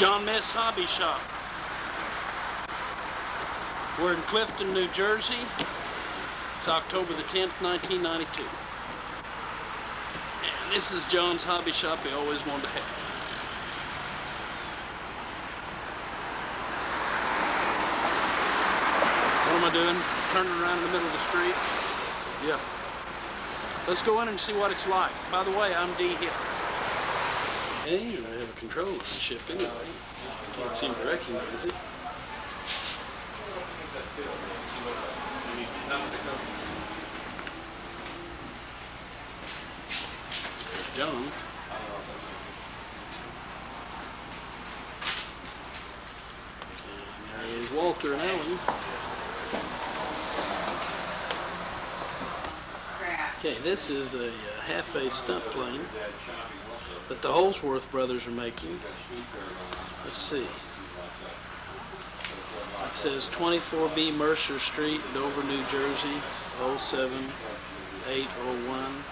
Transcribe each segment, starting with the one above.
John Miske Hobby Shop. We're in Clifton, New Jersey. It's October the 10th, 1992. And this is John's hobby shop he always wanted to have. What am I doing? Turning around in the middle of the street? Yeah. Let's go in and see what it's like. By the way, I'm D. Hill. Hey, I have a control ship anyway. Can't seem to recognize it. There's John. And there is Walter and Ellen. Okay, this is a half-face stunt plane that the Holsworth brothers are making. Let's see. It says 24B Mercer Street, Dover, New Jersey, 07801.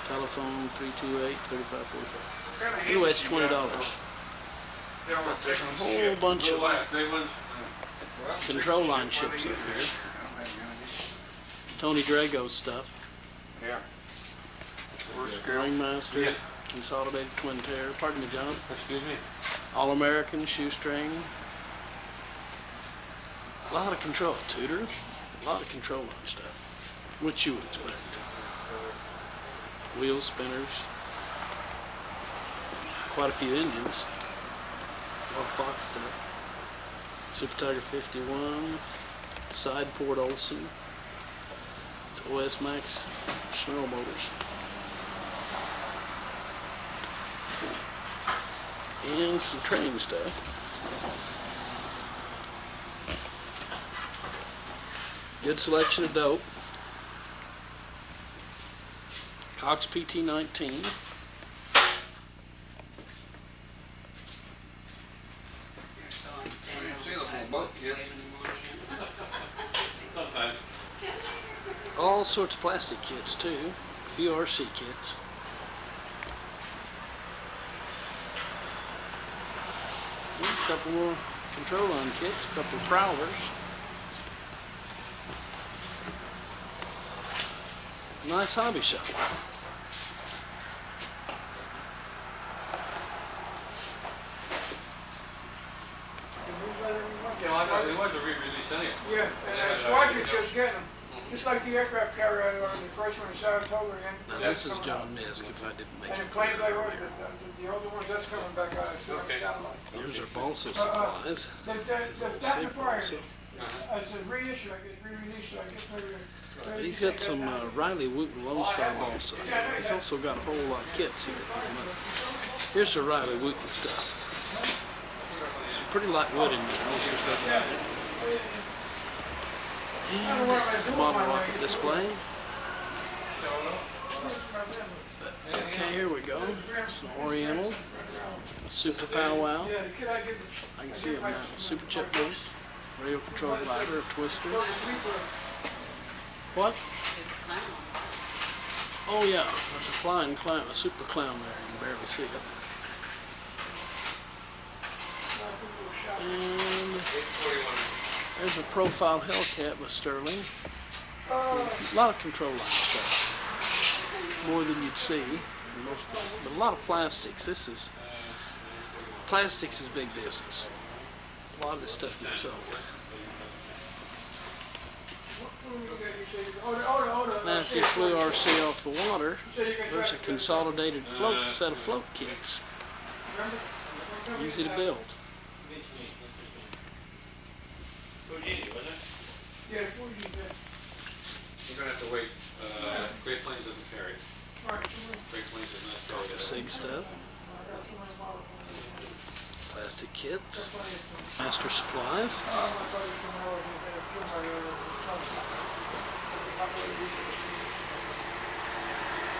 Telephone 328-3545. Anyway, it's $20. But there's a whole bunch of control line ships up here. Tony Drago's stuff. Yeah. Ringmaster, Consolidated Twin Tail. Pardon me, John. Excuse me. All-American Shoestring. A lot of control. Tudor. A lot of control line stuff. Which you would expect. Wheel spinners. Quite a few engines. A lot of Fox stuff. Super Tiger 51. Side port Olsen. It's OS Max Schnurl motors. And some training stuff. Good selection of dope. Cox PT-19. Sometimes. All sorts of plastic kits too. A few RC kits. A couple more control line kits, a couple of prowlers. Nice hobby shop. Yeah, I know, it was a re-release anyway. Yeah, and Squadron's just getting them. Just like the aircraft carrier, the first one in Saratoga again. Now this is John Miske, if I didn't make And it the planes I clear ordered, earlier. the older ones, that's coming back out. It's still on Okay. satellite. Here's our balsa supplies. This is old That's Sig before I, balsa. as a reissue, I get re-released, so I get ready to. He's got some Riley Wooten Lone Star balsa. He's also got a whole lot of kits here. Here's the Riley Wooten stuff. Some pretty light wood in there. Let's just look at it. And model rocket display. But, okay, here we go. Some Oriental. A Super Powwow. Yeah, the kid I give I can see it now. Super Chip Boost. Radio control glider, a twister. What? Oh yeah, there's a flying clown, a super clown there. You can barely see it. And there's a profile Hellcat with Sterling. A lot of control line stuff. More than you'd see in most places. But a lot of plastics. Plastics is big business. A lot of this stuff gets sold. Now if you flew RC off the water, there's a consolidated set of float kits. Easy to build. Yeah, We're going to have to wait. Great Plains doesn't carry. Great Plains does not carry that. Sig stuff. Plastic kits. Master supplies.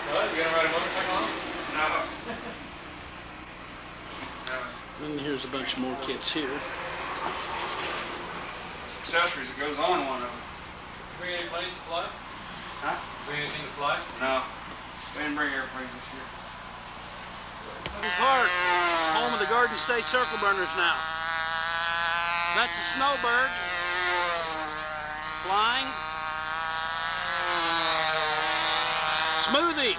What? You gonna ride a motorcycle on? No. And here's a bunch more kits here. Accessories that goes on one of them. Bring any planes to fly? Huh? Bring anything to fly? No. They didn't bring airplanes this year. Park. home of the Garden State Circle Burners now. That's a snowbird flying. Smoothie.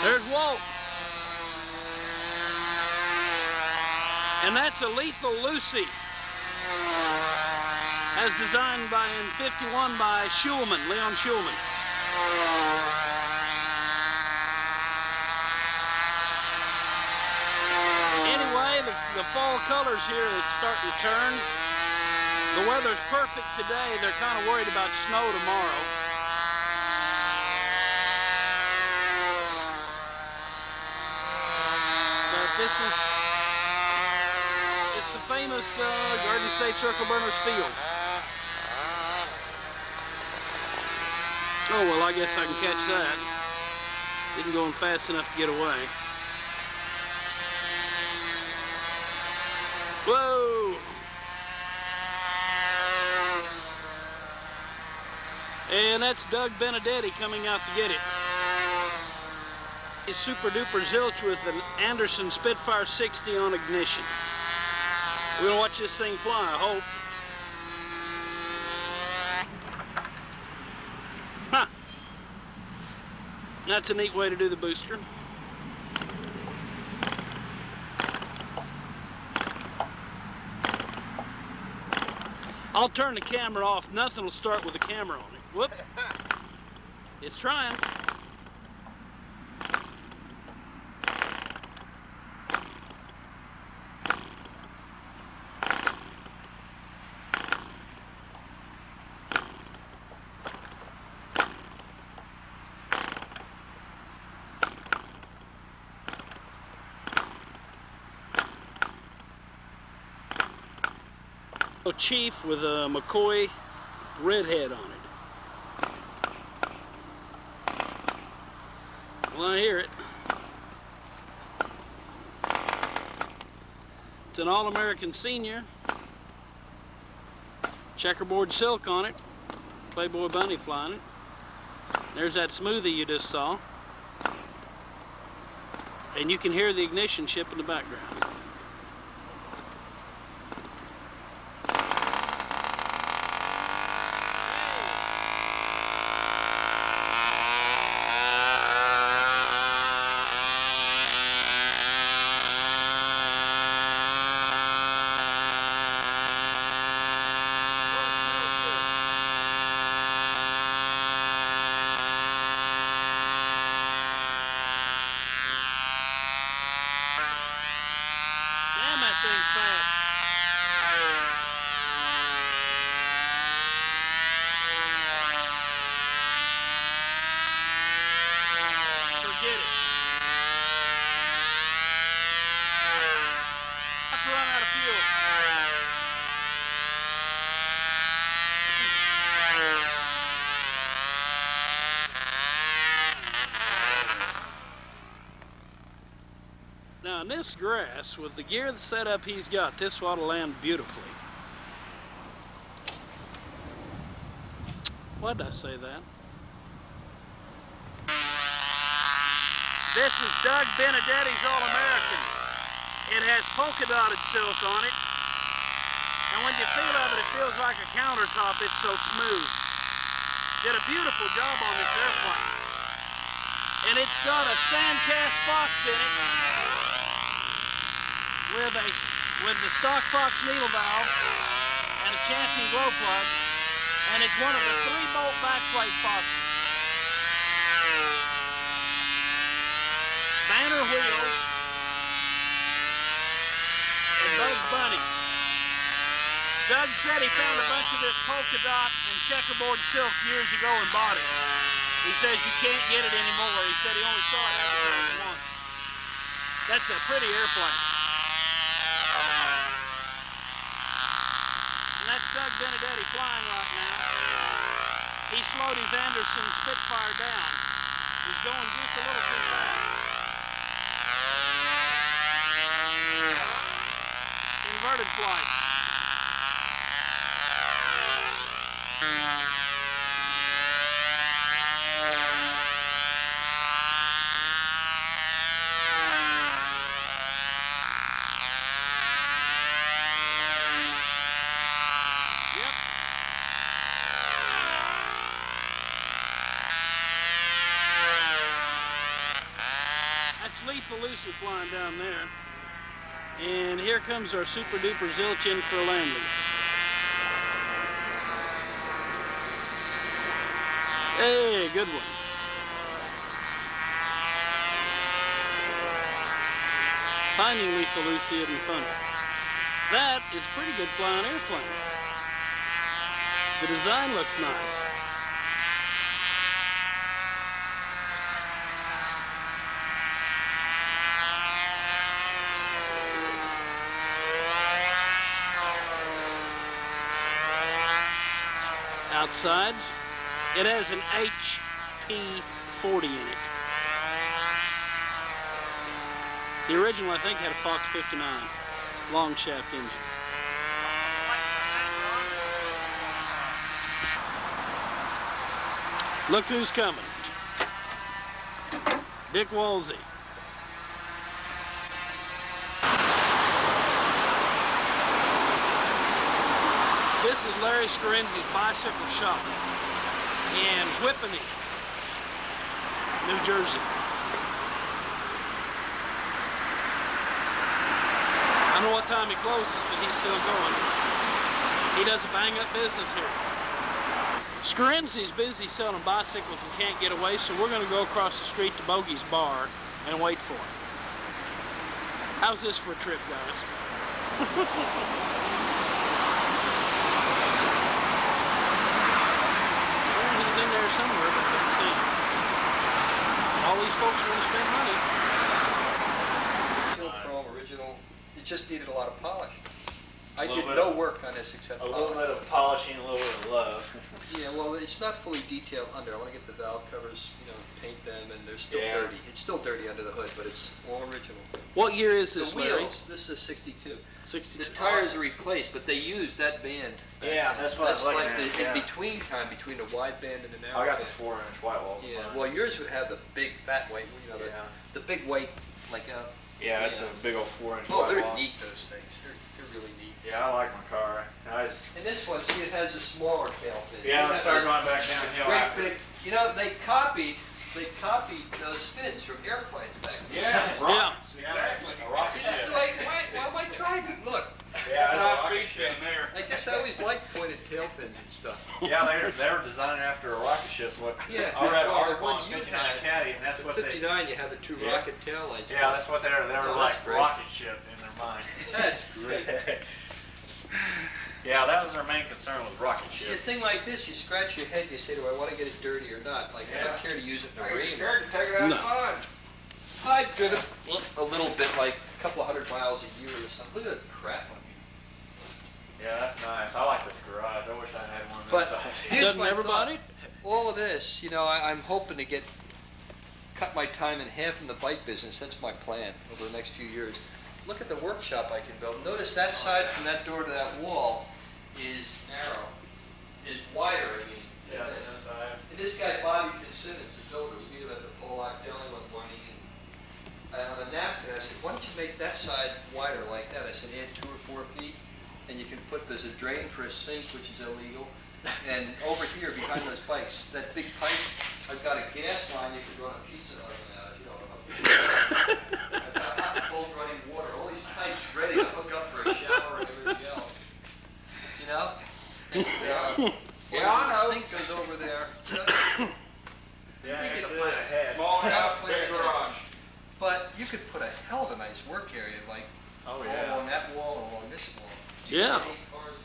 There's Walt. And that's a Lethal Lucy, as designed in '51 by Schulman, Leon Schulman. Anyway, the fall colors here, it's starting to turn. The weather's perfect today. They're kind of worried about snow tomorrow. But this is the famous Garden State Circle Burners field. Oh, well, I guess I can catch that. Didn't go in fast enough to get away. Whoa! And that's Doug Benedetti coming out to get it. He's super duper zilch with an Anderson Spitfire 60 on ignition. We're gonna watch this thing fly, I hope. Huh. That's a neat way to do the booster. I'll turn the camera off. Nothing will start with the camera on it. Whoop. It's trying. A Chief with a McCoy redhead on it. Well, I hear it. It's an All-American Senior. Checkerboard silk on it. Playboy bunny flying it. There's that smoothie you just saw. And you can hear the ignition ship in the background. Now in this grass, with the gear setup he's got, this ought to land beautifully. Why did I say that? This is Doug Benedetti's All-American. It has polka dotted silk on it. And when you feel of it, it feels like a countertop. It's so smooth. Did a beautiful job on this airplane. And it's got a Sandcast Fox in it with the stock Fox needle valve and a champion glow plug. And it's one of the 3-bolt backplate Foxes. Banner wheels and Bugs Bunny. Doug said he found a bunch of this polka dot and checkerboard silk years ago and bought it. He says you can't get it anymore. He said he only saw it advertised once. That's a pretty airplane. And that's Doug Benedetti flying right now. He slowed his Anderson Spitfire down. He's going just a little too fast. Inverted flights. Leafy Lucy flying down there. And here comes our super duper zilch in for a landing. Hey, good one. Finding Leafy Lucy isn't funny. That is a pretty good flying airplane. The design looks nice. Outsides, it has an HP-40 in it. The original, I think, had a Fox 59 long shaft engine. Look who's coming. Dick Woolsey. This is Larry Scarinzi's bicycle shop in Whippany, New Jersey. I don't know what time he closes, but he's still going. He does a bang-up business here. Scarinzi's busy selling bicycles and can't get away, so we're going to go across the street to Bogey's bar and wait for him. How's this for a trip, guys? He's in there somewhere, but I couldn't see him. All these folks want to spend money. Still chrome, original. It just needed a lot of polish. I did bit no of- work on this except A polish. little bit of polishing, a little bit of love. Yeah, well, it's not fully detailed under. I want to get the valve covers, you know, paint them, and they're still Yeah. dirty. It's still dirty under the hood, but it's all original. What year is this, The Larry? wheels, this is 62. 62. The tires are replaced, but they used that band. back Yeah, then. that's what I was like looking the at, yeah. in-between time between the wide band and the narrow I got the band. 4-inch white wall. Yeah, well, yours would have the big fat white, you know, Yeah. the big white, like Yeah, it's yeah. a big old 4-inch Oh, white they're wall. neat, those things. They're really neat. Yeah, I like my car. I just, And this one, see, it has a smaller tail fin. yeah, It I has started a going back downhill Great after. big, you know, they copied those fins from airplanes back then. Yeah, rockets. Exactly. A See, rocket this is ship. like, why am I trying to, look, Yeah, Top that's a rocket speed ship. fin there. I guess I always liked pointed tail fins and stuff. Yeah, they were designing after a rocket ship. What Yeah, I read an well, the article one on you 59 had, Caddy, and that's The what they. 59, you have the two Yeah. rocket tail lights. Yeah, that's what they were Oh, like that's great. rocket ship in their mind. That's great. Yeah, that was their main concern was rocket See, a ship. thing like this, you scratch your head, you say, do I want to get it dirty or not? Like, I don't care to use it in the Are you rain. scared to take it No. outside? I've driven a little bit, like a couple of 100 miles a year or something. Look at the crap on me. Yeah, that's nice. I like this garage. I wish I had one of But this size. here's Doesn't my everybody? thought. All of this, you know, I'm hoping to cut my time in half in the bike business. That's my plan over the next few years. Look at the workshop I can build. Notice that side from that door to that wall is narrow, is wider, I mean. Yeah, than this this. side. And this guy, Bobby Fitzsimmons, the builder, we meet him at the Pollock Deli one morning, and on a napkin, I said, why don't you make that side wider like that? I said, add 2 or 4 feet, and you can there's a drain for a sink, which is illegal. And over here, behind those bikes, that big pipe, I've got a gas line you could run a pizza oven out, you know, I've got hot and cold running water, all these pipes ready to hook up for a shower and everything else. You know? Yeah, I know. The sink goes over there. Yeah, You it's can in put a head. Small house, big garage. But you could put a hell of a nice work area, like Oh all yeah. along that wall and along this wall. Yeah. You could put 8 cars.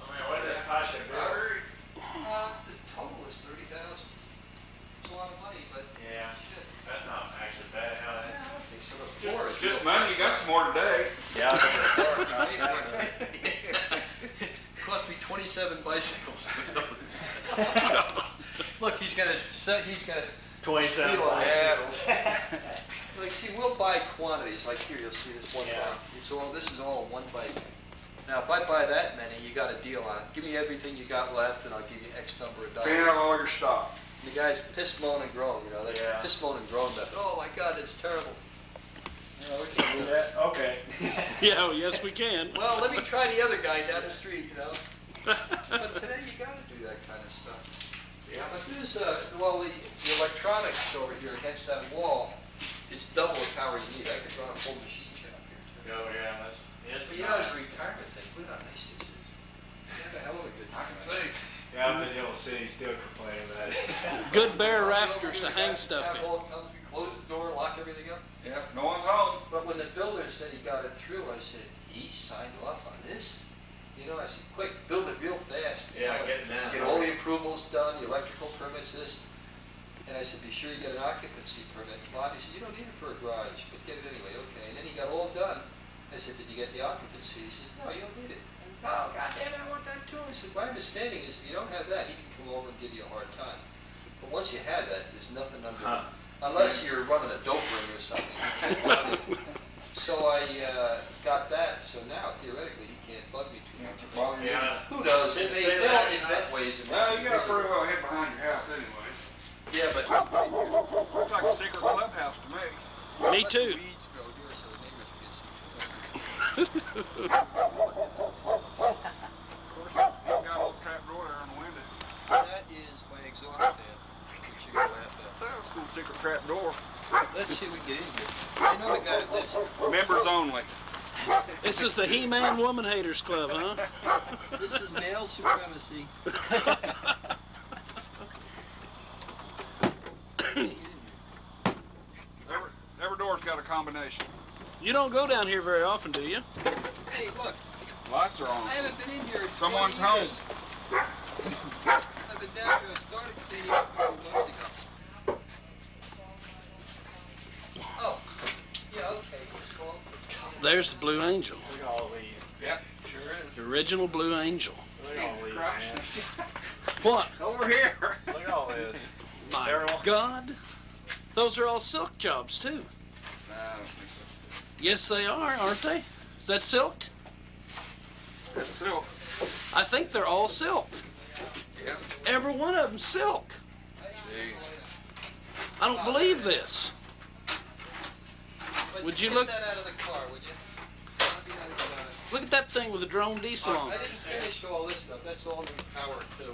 I mean, what does Tasha do? The total is 30,000. It's a lot of money, but Yeah, shit. that's not actually bad. How that? I don't think so. The floor is Just money, you got some more today. Yeah, I think the floor costs that. Cost me 27 bicycles. Look, he's got a 27 Steel bicycles. like, see, we'll buy quantities. Like here, you'll see this one Yeah. bike. This is all one bike. Now, if I buy that many, you got a deal on it. Give me everything you got left, and I'll give you X number of Paying out dollars. all your stock. The guys piss, moan, and groan. You know, they Yeah. piss, moan, and groan. That oh my God, it's terrible. You know, we can do that. Yeah, okay. Yeah, well, yes, we can. Well, let me try the other guy down the street. You know. But today you got to do that kind of stuff. Yeah. But there's well, the electronics over here against that wall it's double the power you need. I could run a full machine shop here too. Oh, yeah, yes. But you know, it's a retirement thing. Look how nice this is. You have a hell of a good I time. can see. Yeah, I've been able to see, still complaining about it. Good bare rafters to hang stuff in. Close the door, lock everything up. Yeah, no one's home. But when the builder said he got it through, I said, he signed off on this? You know, I said, quick, build it real fast. Yeah, get it down. Get all the approvals done, the electrical permits, this. And I said, be sure you get an occupancy permit. Bobby said, you don't need it for a garage, but get it anyway, okay. And then he got all done. I said, did you get the occupancy? He said, no, you don't need it. Oh, goddamn, I want that too. I said, my understanding is if you don't have that, he can come over and give you a hard time. But once you have that, there's nothing under unless you're running a dope ring or something. You can't run it. So I got that, so now theoretically he can't bug me too much. Yeah. Who knows? They Say don't that. invent ways of Well, you making got a it. pretty well head behind your house anyways. Yeah, but Looks like a secret clubhouse to me. Me too. weeds grow here so the neighbors can see. Got a little trap door there on the window. That is my exhaust fan, which you're gonna laugh at. So it's a little secret trap door. Let's see if we can get in here. I know the guy that lives here. Members only. This is the He-Man Woman Haters Club, huh? This is male supremacy. Every door's got a combination. You don't go down here very often, do you? Hey, look, Lights are on. I haven't been in here in 20 Someone's years. home. I've been down here, I started cleaning up a couple months ago. Oh, yeah, okay, it's called. There's the Blue Angel. Look at all these. Yep, sure is. The original Blue Angel. Look at all these, Christ. man. What? Over here. Look at all this. My Terrible. God. Those are all silk jobs, too. Nah, I don't think so. Yes, they are, aren't they? Is that silk? That's silk. I think they're all silk. Yeah. Every one of them silk. Jeez. I don't believe this. But Would you get look- that out of the car, would you? I'd be nice about it. Look at that thing with the drone diesel on I it. didn't finish all this stuff, that's all new power too.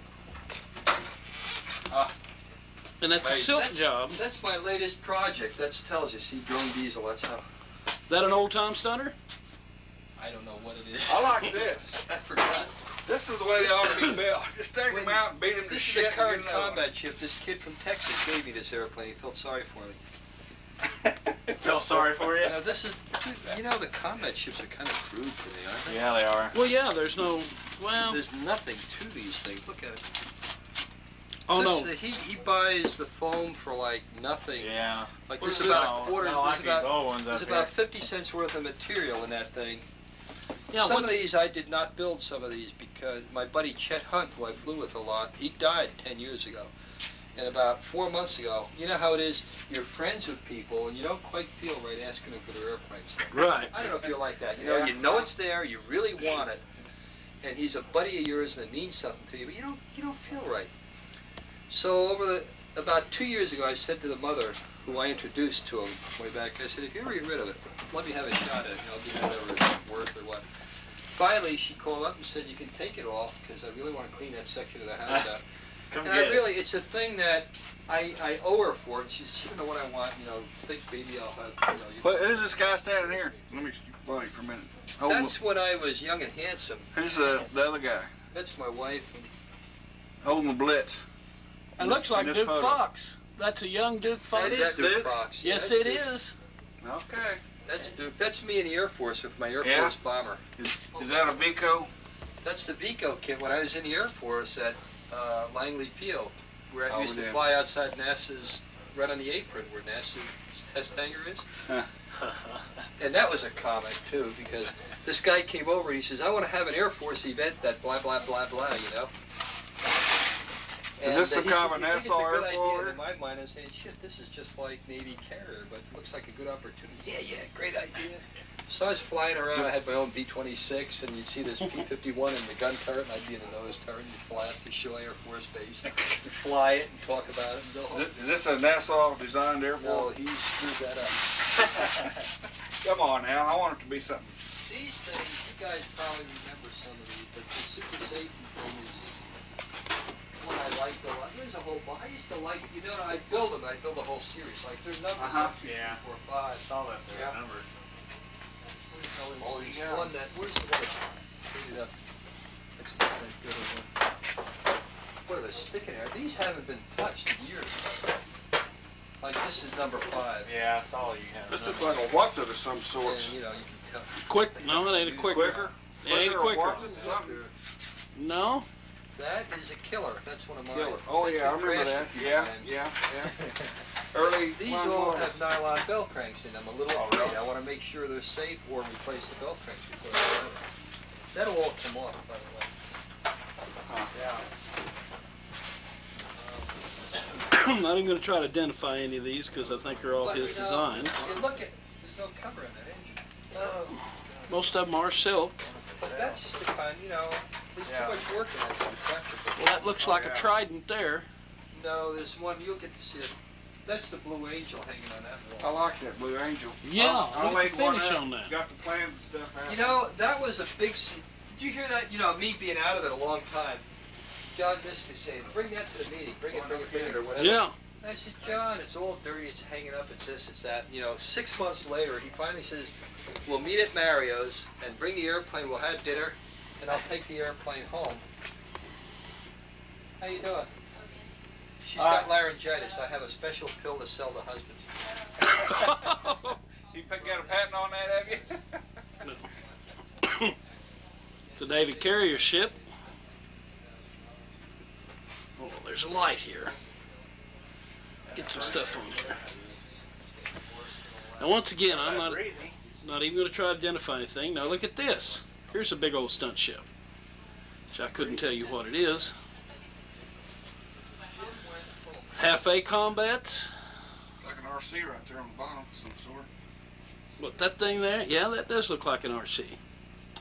And that's a silk That's- job. That's my latest project, that tells you, see, drone diesel, that's how. That an old-time stunner? I don't know what it is. I like this. I forgot. This is the way they ought to be built. Just take them out and beat them to This is shit. the and current get another one. combat ship. This kid from Texas gave me this airplane. He felt sorry for me. Feel sorry for you? Now this is, you know, the combat ships are kind of crude for me, aren't they? Yeah, they are. Well, yeah, there's no... Well, There's nothing to these things. Look at it. oh This, no. He buys the foam for like nothing. Yeah. Like What this is is about this? a quarter. Not like There's these about, old ones there's up about here. 50 cents worth of material in that thing. Yeah, Some what, of these I did not build. Some of these because my buddy Chet Hunt, who I flew with a lot, he died 10 years ago. And about 4 months ago, you know how it is, you're friends with people and you don't quite feel right asking them for their airplane stuff. right. I don't know if you're like that. You know it's there, you really want it, and he's a buddy of yours and it means something to you, but you don't feel right. So about 2 years ago, I said to the mother, who I introduced to him way back, I said, if you ever get rid of it, let me have a shot at it, and I'll give you whatever it's worth or what. Finally, she called up and said, you can take it off, because I really want to clean that section of the house out. Come And get I it. really, it's a thing that I owe her for, and she don't know what I want, think maybe I'll have, But who's this guy standing here? Let me wait for a minute. That's when I was young and handsome. Who's the other guy? That's my wife. Holding the blitz. It looks like this Duke photo. Fox. That's a young Duke Fox. That is That Duke Duke? Fox. Yes, that's it Duke. is. Okay. That's Duke. That's me in the Air Force with my Air Yeah? Force bomber. Is that a Vico? That's the Vico kit when I was in the Air Force at Langley Field, where I Oh, used to yeah. fly outside NASA's, right on the apron where NASA's test hangar is. And that was a comic too, because this guy came over and he says, I want to have an Air Force event that blah, blah, blah, blah, Is this some he kind of said, an "You think it's a SR good idea?" forward? In my mind, I'm saying, shit, this is just like Navy carrier, but it looks like a good opportunity. Yeah, great idea. So I was flying around, I had my own B-26, and you'd see this P-51 in the gun turret, and I'd be in the nose turret, and you'd fly up to Shaw Air Force Base, and fly it, and talk about it, and go home. Is this a NASA designed No, airport? he screwed that up. Come on now, I want it to be something. These things, you guys probably remember some of these, but the super safety thing is one I liked a lot. There's a whole bunch. I used to like, you know, I'd build them. I'd build a whole series. Like there's number Yeah. 4, 5. Saw that there, Yeah. numbered. Oh, yeah. One that, where's the one? Put it up. That's not that good of one. Boy, they're sticking there. These haven't been touched in years. Like this is number 5. Yeah, I saw you had This it. looks like a Watson of some And sorts. you know, you can tell. Quick, no, it ain't a quicker. Quicker? It ain't a Quicker or quicker. Watson, something? No? That is a killer. That's one of mine. Killer. Oh, yeah, I That's remember the that. crash Yeah, time. yeah. Early. These fun all model. have nylon belt cranks in them. A little Oh, afraid. really? I want to make sure they're safe or replace the belt cranks before I do it. That'll all come off, by the way. Yeah. I'm not even going to try to identify any of these because I think they're all But, his you know, designs. You look at, there's no cover in that engine. Most of them are silk. But that's the kind, you know, there's Yeah. too much work in that manufacturer. Well, that looks like yeah. a Trident there. No, there's one, you'll get to see it. That's the Blue Angel hanging on that I wall. like that Blue Angel. Yeah, I look at laid the one finish out, on that. Got the plans and stuff out. You know, that was a big, did you hear that? You know, me being out of it a long time. John Miske saying, bring that to the meeting, bring it, or whatever. Yeah. I said, John, it's all dirty, it's hanging up, it's this, it's that. You know, 6 months later, he finally says, we'll meet at Mario's and bring the airplane, we'll have dinner, and I'll take the airplane home. How you doing? She's got laryngitis. I have a special pill to sell to husbands. You got a patent on that, have you? It's a Navy carrier ship. Oh, there's a light here. Get some stuff on here. Now, once again, I'm not even going to try to identify anything. Now, look at this. Here's a big old stunt ship, which I couldn't tell you what it is. Half A combats. Like an RC right there on the bottom, some sort. What, that thing there? Yeah, that does look like an RC.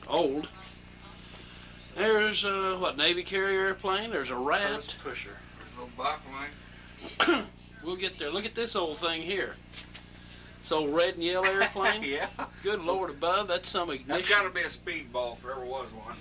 Old. There's a, what, Navy carrier airplane. There's a Rat. First pusher. There's a little biplane. We'll get there. Look at this old thing here. This old red and yellow airplane. Yeah. Good Lord above, that's some That's ignition. got to be a speedball if there ever was one.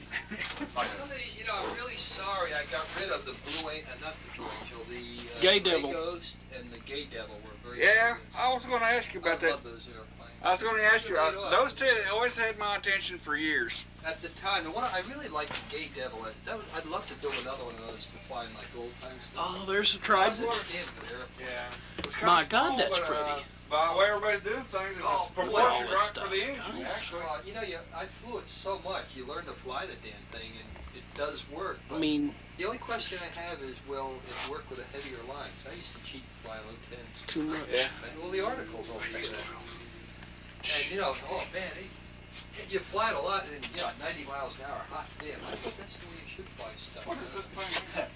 Somebody, you know, I'm really sorry I got rid of the Blue Angel, not the Blue Angel, the Gay Gray Devil. Ghost and the Gay Devil were very Yeah, serious. I was going to ask you about I that. love those airplanes. I was going to ask you, Laid off. those two always had my attention for years. At the time, the one I really liked the Gay Devil. I'd love to build another one of those to fly in like old time stuff. Oh, there's a That was Trident. a damn good airplane. Yeah. It was kinda My God, small, that's but, pretty. By the way everybody's doing things, it was Oh, boy, proportioned all this right stuff, for the engine, guys. actually. You know, I flew it so much, you learn to fly the damn thing, and it does work. I But mean, the only question I have is, will it work with a heavier line? 'Cause I used to cheat and fly low tens. too much. Yeah. Well, the articles all say that. And, you know, oh man, you fly it a lot, and, you know, 90 miles an hour, hot damn. I think that's the way you should fly stuff. What is this thing?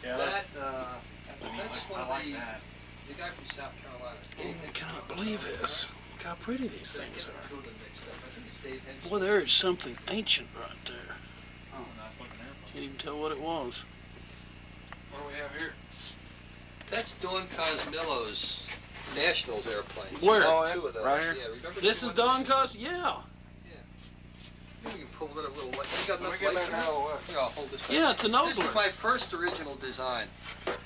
Yeah, That, that's a neat that's one. one I like of that. the guy from South Carolina. I cannot believe this. Look how pretty these things are. I think it's Dave Henson. Boy, there is something ancient right there. Oh, nice looking airplane. Can't even tell what it was. What do we have here? That's Don Cosmillo's Nationals airplanes. Where? Oh, two of those. Right here? Yeah, remember This the is one- Don Cos? Yeah. You can pull it a little light. You got Let me enough get light that for out of the way. that? Here, I'll hold this. Yeah, it's a This is Nobler. my first original design,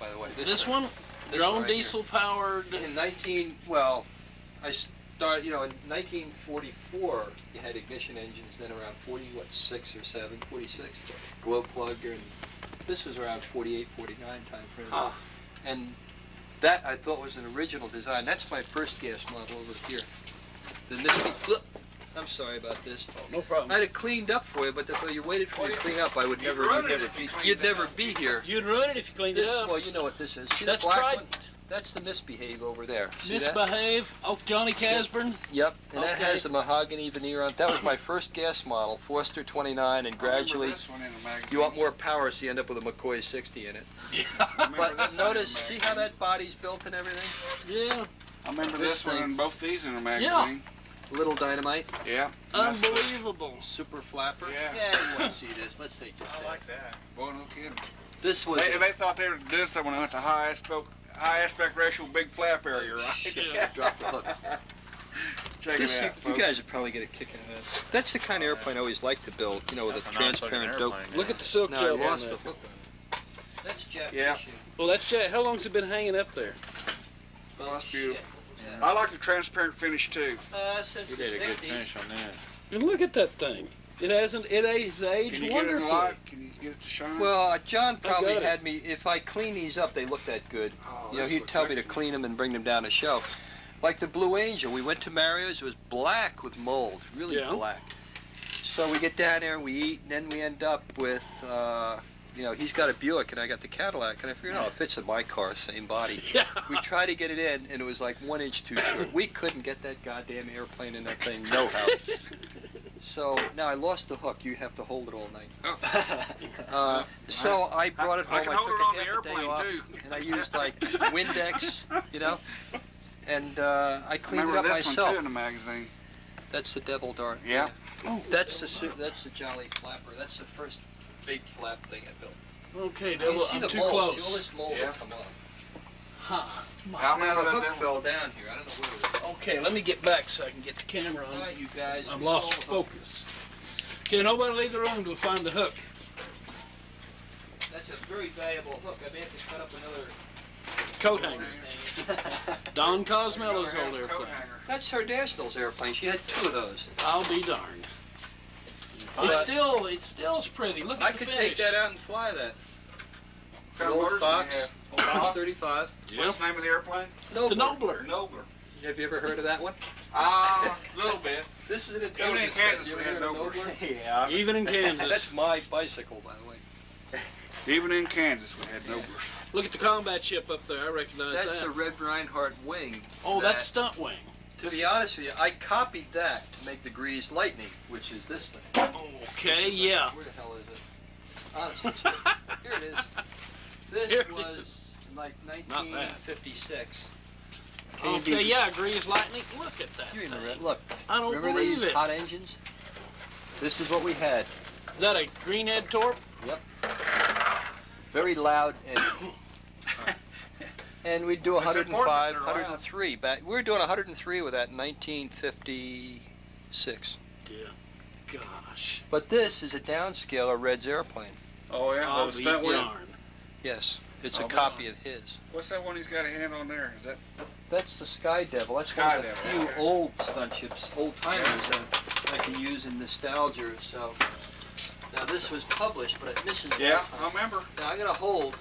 by the way. This one? This Your one own right here. diesel powered. In I started, you know, in 1944, you had ignition engines, then around 46 or 7, 46, glow plug, and this was around 48, 49 time frame. Huh. And that I thought was an original design. That's my first gas model over here. The Miske. I'm sorry about this. No problem. I'd have cleaned up for you, but if you waited for me to clean up, I would never, ruin you'd it never if you be, cleaned you'd it never up. be here. You'd ruin it if you cleaned it This, up. well, you know what this is. See That's the black one? Trident. That's the Misbehave over there. See that? Misbehave. Oh, Johnny Casburn. Yep, and that Okay. has the mahogany veneer on it. That was my first gas model, Forster 29, and I gradually, remember this one in the magazine. you want more power, so you end up with a McCoy 60 in it. I remember But this one in notice, the see magazine. how that body's built and everything? Yeah. I remember this this one thing. in both these in the magazine. Little dynamite, Yeah. That's the- Unbelievable. super flapper. Yeah. You want to see this? Let's take this I down. like that. Boy, no kidding. This was. They thought they were doing something when they went to high aspect ratio, big flap area, right? Yeah. Drop the hook. Check This, it out, you folks. guys would probably get a kick out of that. That's the kind of airplane I always like to build, you know, with That's a a nice looking transparent dope. airplane, Look at the silk No, I joke on lost the that. hook on it. That's Jeff Yeah. issue. Well, that's how long's it been hanging up there? Oh, that's beautiful. Yeah. I like the transparent finish too. Since You the did a good 60s. finish on that. And look at that thing. It has Can you get it in wonderfully. light? Can you get it to shine? Well, John probably got it. had me, if I clean these up, they look that good. Oh, You know, this he'd looks tell me to excellent. clean them and bring them down to show. Like the Blue Angel, we went to Mario's, it was black with mold, really Yeah. black. So we get down there, we eat, and then we end up with, you know, he's got a Buick and I got the Cadillac, and I figured, oh, it fits in my car, same body. Yeah. We tried to get it in, and it was like 1 inch too short. We couldn't get that goddamn airplane in that thing, no how. So now I lost the hook. You have to hold it all night. So I brought it home. I can I hold took it on a the half a day airplane, off, too. and I used like Windex, you know, and I cleaned Remember it up this one myself. too in the magazine. That's the Devil Dart. Yeah. That's the Jolly Flapper. That's the first big flap thing I built. Okay, You Devil, see I'm the too mold. close. See all this mold Yeah. will come off. Huh. I Now remember the that hook devil. fell down here. I don't know where it is. Okay, let me get back so I can get the camera All on. right, you guys. I've we lost stole the hook. focus. Okay, nobody leave the room to find the hook. That's a very valuable hook. I may have to cut up another. Coat hanger. Don Cosmello's old Coat airplane. hanger. That's her Nationals airplane. She had 2 of those. I'll be darned. But- It's still as pretty. Look at I the could finish. take that out and fly that. What kind of Old motors do you Fox, have? old Fox 35. What's the name of the airplane? It's a Nobler. Nobler. Have you ever heard of that one? A little bit. This is an Even in intelligence Kansas test. You we ever had heard of Noblers. Nobler? Yeah. Even in That's Kansas. my bicycle, by the way. Even in Kansas we had Noblers. Look at the combat ship up there. I recognize That's that. a Red Reinhardt wing. Oh, that- that's Stunt Wing. To be honest with you, I copied that to make the Grease Lightning, which is this thing. Okay, yeah. Where the hell is it? Honestly, here it is. This Here it was like Not that. 1956. Okay, yeah, Grease Lightning. Look at that You thing. remember, look, I don't remember believe these it. hot engines? This is what we had. Is that a greenhead torp? Very loud engine. And we'd do It's 105, important that they're loud. 103 back. We were doing 103 with that in 1956. Yeah. Gosh. But this is a downscale of Red's airplane. Oh yeah. I'll the be stunt wing. darned. Yes, it's a Oh, copy of his. What's that one he's got a hand on there? Is that? That's the Sky Devil. That's Sky one of the Devil, few okay. old stunt ships, old timers that I can use in nostalgia. So now this was published, but it misses. Yeah, one I time. remember. Now I gotta hold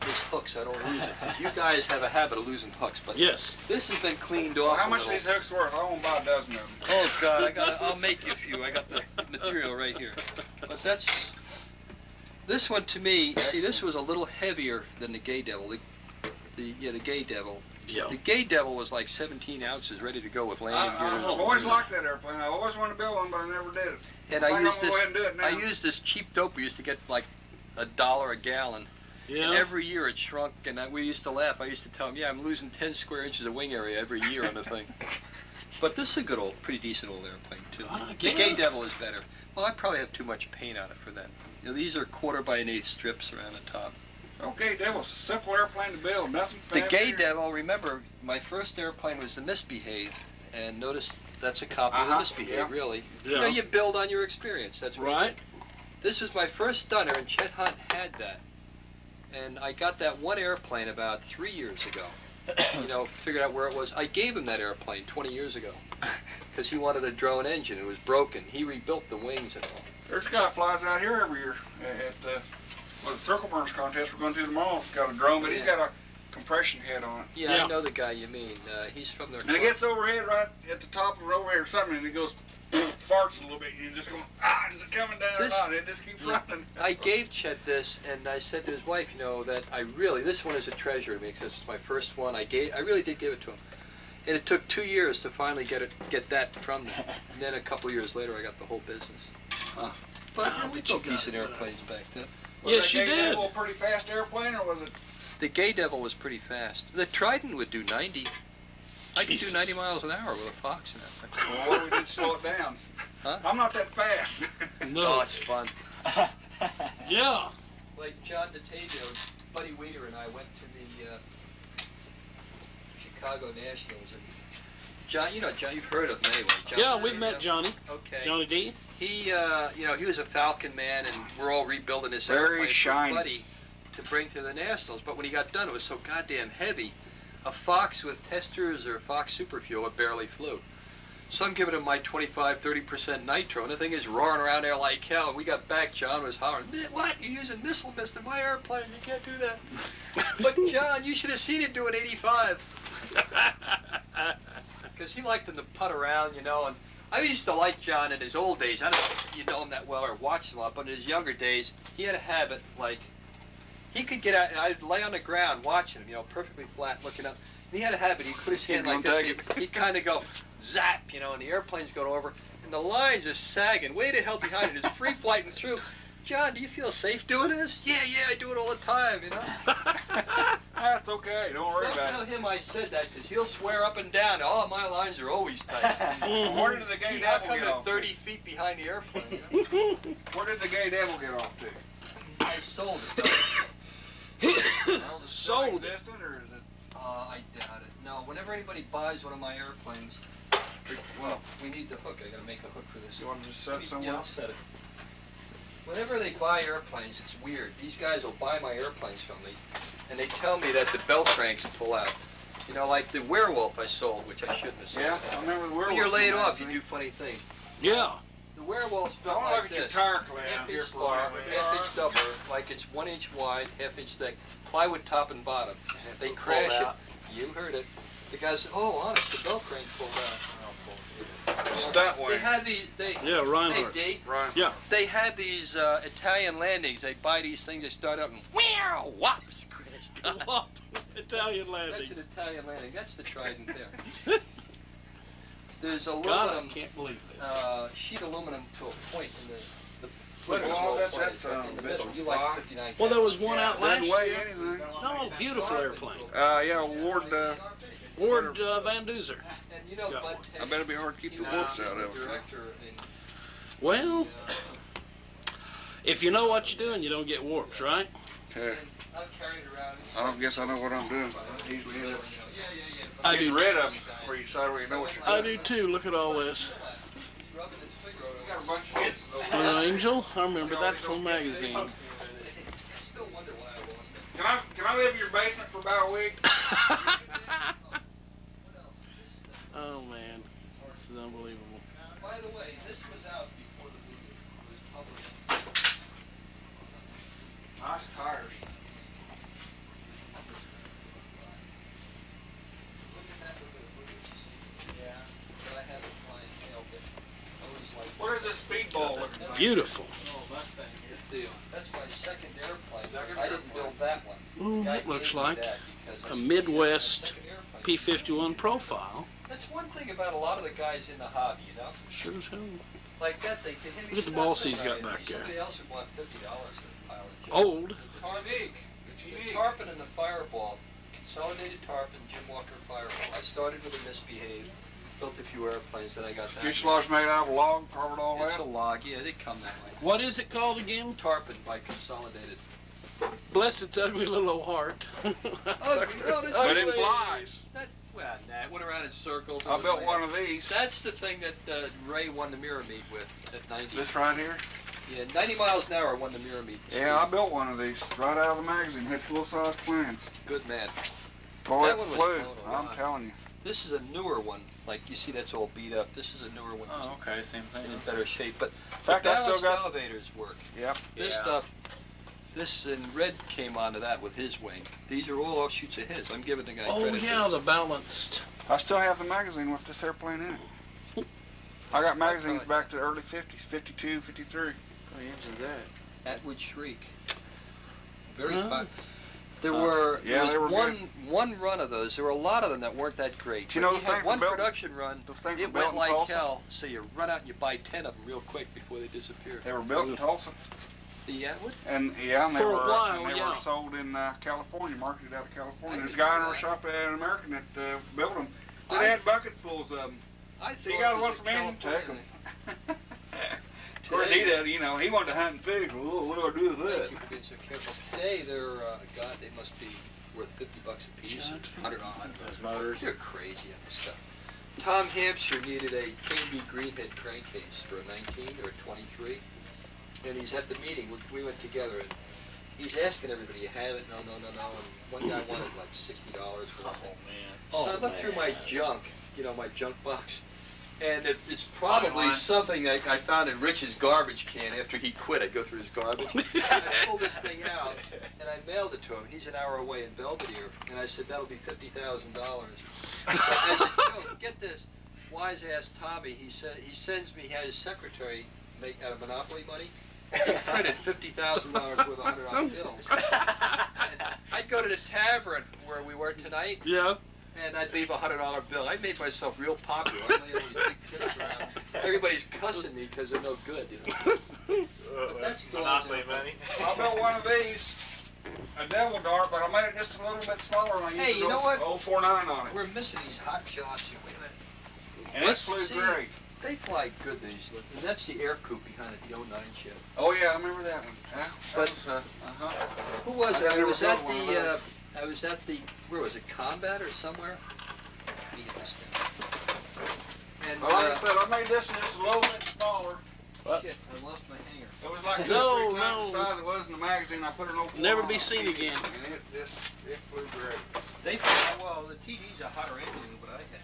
this hook so I don't lose it. 'Cause you guys have a habit of losing hooks, but Yes. this has been cleaned Well, off. how a much are little. these hooks worth? I want to buy a dozen of them. Oh God, I'll make you a few. I got the material right here. But this one to me. See, this was a little heavier than the Gay Devil. The Gay Devil. Yeah. The Gay Devil was like 17 ounces, ready to go with landing I've gears. always liked that airplane. I always wanted to build one, but I never did it. And I I think used I'm gonna go ahead and do it this. now. I used this cheap dope. We used to get like $1 a gallon. And Yeah. every year it shrunk, and we used to laugh. I used to tell him, "Yeah, I'm losing 10 square inches of wing area every year on the thing." But this is a good old, pretty decent old airplane too. The Gay guess. Devil is better. Well, I probably have too much paint on it for that. You know, these are 1/4 by 1/8 strips around the top. Okay, Devil's a simple airplane to build. Nothing The fancy. Gay Devil, remember, my first airplane was the Misbehave, and notice that's a copy of the Uh-huh, Misbehave, yeah. really. Yeah. You know, you build on your experience. That's what you Right. do. This was my first stunner, and Chet Hunt had that. And I got that one airplane about 3 years ago. You know, figured out where it was. I gave him that airplane 20 years ago because he wanted a drone engine. It was broken. He rebuilt the wings and all. There's a guy that flies out here every year at the Circle Burners contest we're going to tomorrow. He's got a drone, but he's got a compression head on it. Yeah, Yeah. I know the guy you mean. He's from there. And it gets overhead right at the top of it overhead or something, and it goes farts a little bit, and you're just going, is it coming down This- or not? It just keeps running. I gave Chet this, and I said to his wife, you know, that this one is a treasure to me because it's my first one. I really did give it to him, and it took 2 years to finally get that from them. And then a couple years later, I got the whole business. But we built decent airplanes back then. Was Yes, that you Gay did. Devil a pretty fast airplane, or was it? The Gay Devil was pretty fast. The Trident would do 90. I could do Jesus. 90 miles an hour with a Fox in that thing. Well, we did slow it down. Huh? I'm not that fast. No. Oh, it's fun. Yeah. Like John DeTavio, Buddy Weeder and I went to the Chicago Nationals, and John, John, you've heard of him anyway. John Yeah, we've met DeTavio? Johnny. Okay. Johnny D. He, he was a Falcon man, and we're all rebuilding this Very airplane for shiny. Buddy. to bring to the Nationals, but when he got done, it was so goddamn heavy. A Fox with testers or Fox Super Fuel, it barely flew. So I'm giving him my 25-30% nitro, and the thing is roaring around there like hell. And we got back, John was hollering, "What? You're using missile mist in my airplane? You can't do that." But John, you should have seen it doing 85. Because he liked them to putt around, you know. And I used to like John in his old days. I don't know if you know him that well or watched him a lot, but in his younger days, he had a habit, like, he could get out, and I'd lay on the ground watching him, you know, perfectly flat, looking up. And he had a habit, he'd put his hand like this, he'd kind of go, zap, you know, and the airplane's going over, and the lines are sagging way the hell behind it. It's free flighting through. John, do you feel safe doing this? Yeah, I do it all the time, you know. That's okay. Don't worry Don't about tell it. him I said that, because he'll swear up and down. Oh, my lines are always tight. Where did the Gee, gay how devil come get they're off? 30 feet behind the airplane? You know? Where did the gay devil get off to? I sold it, though. Well, is it still Sold it. existent, or is it? I doubt it. No, whenever anybody buys one of my airplanes, well, we need the hook. I gotta make a hook for this. You want to just set it Yeah, somewhere? I'll set it. Whenever they buy airplanes, it's weird. These guys will buy my airplanes from me, and they tell me that the belt cranks pull out. You know, like the Werewolf I sold, which I shouldn't have sold. Yeah, I remember the werewolf. When you're laid off, you magazine. do funny things. Yeah. The Werewolf's I built want to like look at your this. tire clamp here Half-inch for a spar, minute. half-inch double, like it's 1 inch wide, half-inch thick, plywood top and bottom. They crash it. You heard it. The guy said, "Oh, honest, the belt crank pulled out." Stunt They way. had these. Yeah, Reinhardt. Right. Yeah. They had these Italian landings. They buy these things. They start up and wow, whop, it's crashed. God. Whoop. Italian That's landings. an Italian landing. That's the Trident there. There's God, aluminum, I can't believe this. sheet aluminum to a point in the Well, that's in the middle. You fly. like 59. Well, there was one out last Doesn't weigh year. anything. No, beautiful airplane. Yeah, Ward. Ward Van Duzer. And you know, Got Bud one. I bet it'd be hard to keep the Tex, warts he's out the of it. director in Well, if you know what you're doing, you don't get warps, right? Yeah. I've carried around. I don't guess I know what I'm doing. Usually end up I getting do. rid of them where you decide where you know what you're I doing. do too. Look at all this. He's rubbing his finger He's got a over. bunch of hits over Blue there. Angel. I remember that from magazine. I still wonder why I lost it. Can I live in your basement for about a week? What else? Oh man, this is unbelievable. By the way, this was out before the movie was published. Nice tires. Look at that, look at the movie, you see. Yeah. But I haven't clientele, but I always like. Where's this speedball looking like? Beautiful. Oh, Mustang, yes, deal. That's my second airplane. Second I didn't airplane. build that one. Ooh, Guy that looks gave me like that because I a said, Midwest "Yeah, that's my second airplane." P-51 profile. That's one thing about a lot of the guys in the hobby, you know? Sure as hell. Like that, they to him, Look at the balls he's got back there. Somebody else would want $50 for a pile of junk. Old. Tarpon, unique. It's the unique. tarpon and the fireball, consolidated tarpon, Jim Walker fireball. I started with a misbehave, built a few airplanes, then I got that. Fuselage made out of a log, covered all It's a that. log, yeah, they come that way. What is it called again? Tarpon by Consolidated. Bless its ugly little old heart. But it flies. That, well, nah, it went around in circles. I built one of these. That's the thing that Ray won the mirror meet with at 90. This right here? Yeah, 90 miles an hour won the mirror meet. Yeah, I built one of these right out of the magazine. Had full-size plans. Good man. Boy, That it one was flew. blown I'm away. telling you. This is a newer one. Like, you see that's all beat up. This is a newer one. Oh, okay, same thing. In better shape. But In fact, the I still balanced got. elevators work. Yep. This Yeah. stuff, this and Red came onto that with his wing. These are all offshoots of his. I'm giving the guy Oh credit. yeah, the balanced. I still have the magazine with this airplane in it. I got magazines back to the early 50s, 52, 53. What years is that? Atwood Shriek. Very Huh? fun. There were, Yeah, there they was were one run of those. There were a lot of them that weren't that great. Do you But know he those had things one were built- production run. Those things were It built went in like Tulsa. hell. So you run out and you buy 10 of them real quick before they disappear. They were built in Tulsa. The Atwood? And yeah, and they For a were while, and they yeah. were sold in California, marketed out of California. I There's a didn't guy in know our that. shop, an American, that built them. They I- had bucketfuls of them. I So you thought gotta it want was some a engine California tech. thing. Of course, he did. You know, he wanted to hunt and fish. Well, what do I do with that? Thank you for being so careful. Today, they're, God, they must be worth $50 a piece. John, 100 on. Those motors. They're crazy on this stuff. Tom Hampshire needed a KB Greenhead crankcase for a 19 or a 23. And he's at the meeting, we went together, and he's asking everybody, you have it? No. And one guy wanted like $60 for the whole. Oh, So I looked through my junk, my junk box, and it's probably something I found in Rich's garbage can after he quit. I'd go through his garbage. I pulled this thing out, and I mailed it to him. He's an hour away in Belvedere, and I said, that'll be $50,000. I said, get this, wise-ass Tommy, he sends me, he had his secretary make out of Monopoly money. He printed $50,000 worth of $100 bills. And I'd go to the tavern where we were tonight. Yeah. And I'd leave a $100 bill. I made myself real popular. I laid all these big tips around. Everybody's cussing me because they're no good, But that's Monopoly money. I built one of these, a devil dart, but I made it just a little bit smaller and I used Hey, you know what? 049 on it. We're missing these hot shots here. Wait a minute. And it flew See, great. They fly good, these. And that's the air coupe behind it, the 09 Chevy. Oh yeah, I remember that one. Yeah, But- Who was it? I I was never at built one of those. I was at the, where was it, Combat or somewhere? Let me get this down. And, Well, like I said, I made this one just a little bit smaller. shit, I lost my hanger. It was like No, 2 or 3 times no. the size it was in the magazine. I put it over. Never be seen again. And it flew great. They fly, well, the TD's a hotter engine than what I had.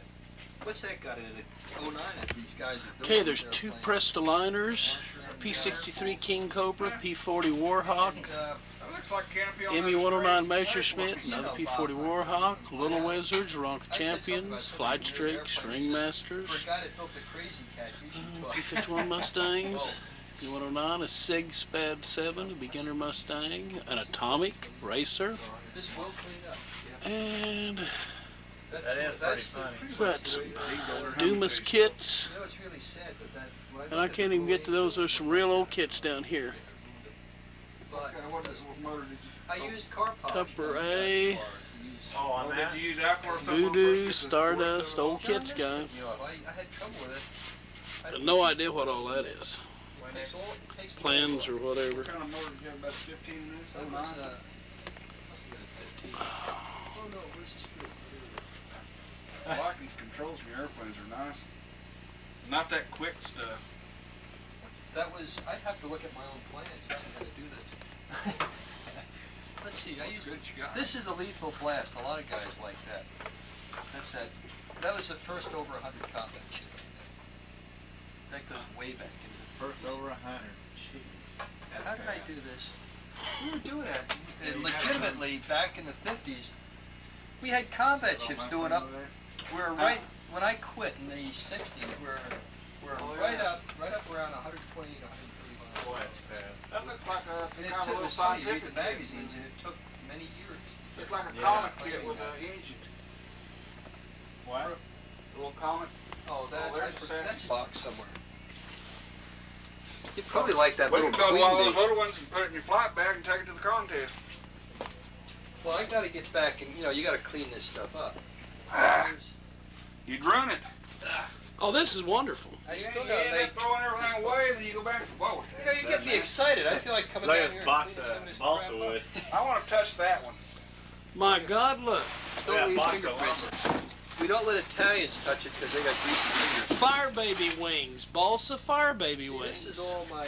What's that got in it? 09 that these guys are doing. Okay, there's two Prestoliners, P63 King Cobra, P40 Warhawk, That looks like canopy on ME those 109 trays. Messerschmitt, another P40 Warhawk, Little Wizards, Ronca Champions, Flight Strakes, Ringmasters, For a guy that built the Crazy Cat, you should talk. P51 Mustangs, P109, a Sig Spad 7, a beginner Mustang, an Atomic Racer, This will clean up. and That is pretty funny. got some Dumas kits. You know, it's really sad, but that. when And I look at can't the even get to Marine, those. There's some real old kits down here. But Okay, what motor did you? I used car polish. Tupper those A. cars. I used- Oh, on that? Did you use alcohol or something? Voodoo, Stardust, old kits, guys. I had trouble with it. No idea what all that is. It takes all- it takes Plans all- or whatever. What kind of motor did you have? About 15 minutes? That was, 09? must have been a 15. Oh no, where's the screw? I like these controls from the airplanes. Are nice. Not that quick stuff. That was, I'd have to look at my own plans to see how to do this. Let's see, I used, Good shot. this is a lethal blast, a lot of guys like that. That's that, that was the first over 100 combat ship. That goes way back into First over 100. Jeez. the, how did I do this? We were doing that, and legitimately, back in the 50s, we had combat ships doing up, we're right, when I quit in the 60s, we're right up around 120, 130 miles. Boy, that's fast. That looks like a And it kind of a took, little it's funny, you read scientific the magazines, and it took many years. It's like a Yeah. comet kit with an engine. What? A little comet. Oh, that, Oh, there's the that's sassy. box somewhere. You'd probably like that We little can build one of those queen bee. little ones and put it in your flight bag and take it to the contest. Well, I gotta get back and, you gotta clean this stuff up. Ah, you'd run it. Oh, this is wonderful. I You still end gotta up make, throwing everything away, and then you go back to whoa. you get me excited. I feel like coming Look down at here this and box cleaning some of of this balsa crap up. wood. I want to touch that one. My God, look. Look at Don't leave that box of fingerprints. lumber. We don't let Italians touch it because they got greasy fingers. Fire baby wings. Balsa fire baby See, wings. this is all my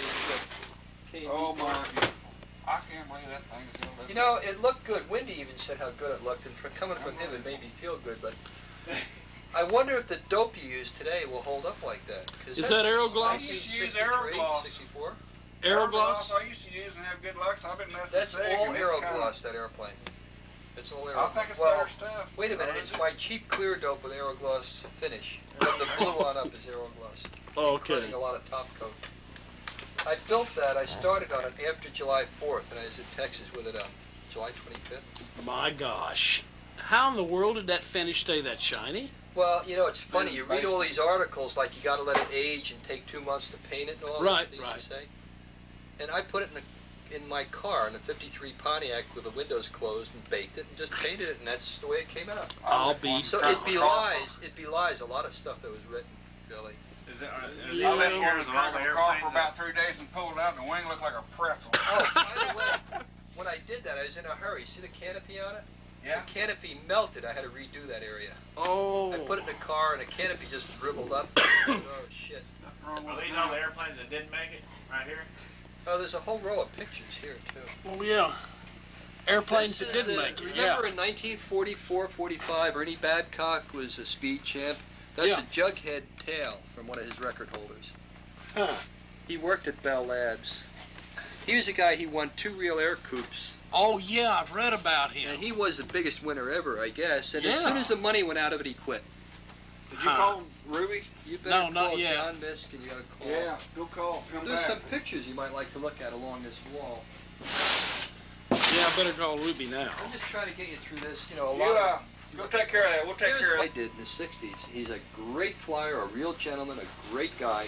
K&D Oh my parts. beautiful. I can't believe that thing is going to You know, it looked good. Wendy even said how good it looked, and coming from him, it made me feel good. But I wonder if the dope you use today will hold up like that. 'Cause Is that that's Aerogloss? I used to use 1963, Aerogloss. 64. Aerogloss. I used to use and have good luck, so I've been messing That's with all and it's kinda- Aerogloss, that airplane. It's all I Aerogloss. think it's Well, better stuff. wait a minute, it's my cheap clear dope with Aerogloss finish. And the blue on up is Aerogloss. Okay. Running a lot of top coat. I built that, I started on it after July 4th, and I was in Texas with it on July 25th. My gosh. How in the world did that finish stay that shiny? Well, it's funny, you read all these articles like you gotta let it age and take 2 months to paint it and all Right, that, they right. used to say. And I put it in my car, in a 53 Pontiac with the windows closed, and baked it and just painted it, and that's the way it came out. I'll be. So it belies a lot of stuff that was written, Billy. Is it? Yeah. I let Are Karen these drive all a car for airplanes about 3 days and pulled it out, and the wing looked like a pretzel. Oh, by the way, when I did that, I was in a hurry. See the canopy on it? Yeah. The canopy melted. I had to redo that area. Oh. I put it in the car, and the canopy just dribbled up. Oh, shit. Nothing wrong Are with these it. all the airplanes that didn't make it? Right here? Oh, there's a whole row of pictures here, too. Oh, yeah. airplanes This that is, didn't make it. Remember in 1944, 45, Ernie Babcock was a speed champ? That's Yeah. a jughead tail from one of his record holders. Huh. He worked at Bell Labs. He was a guy, he won 2 real air coupes. Oh yeah, I've read about him. And he was the biggest winner ever, I guess. And as Yeah. soon as the money went out of it, he quit. Did you call Ruby? You better No, not call yet. John Miske and you gotta call. Yeah, go call. Come There's back. some pictures you might like to look at along this wall. Yeah, I better call Ruby now. I'm just trying to get you through this, you know, a You, lot. go take care of that. We'll take Here's care of what I it. did in the 60s. He's a great flyer, a real gentleman, a great guy.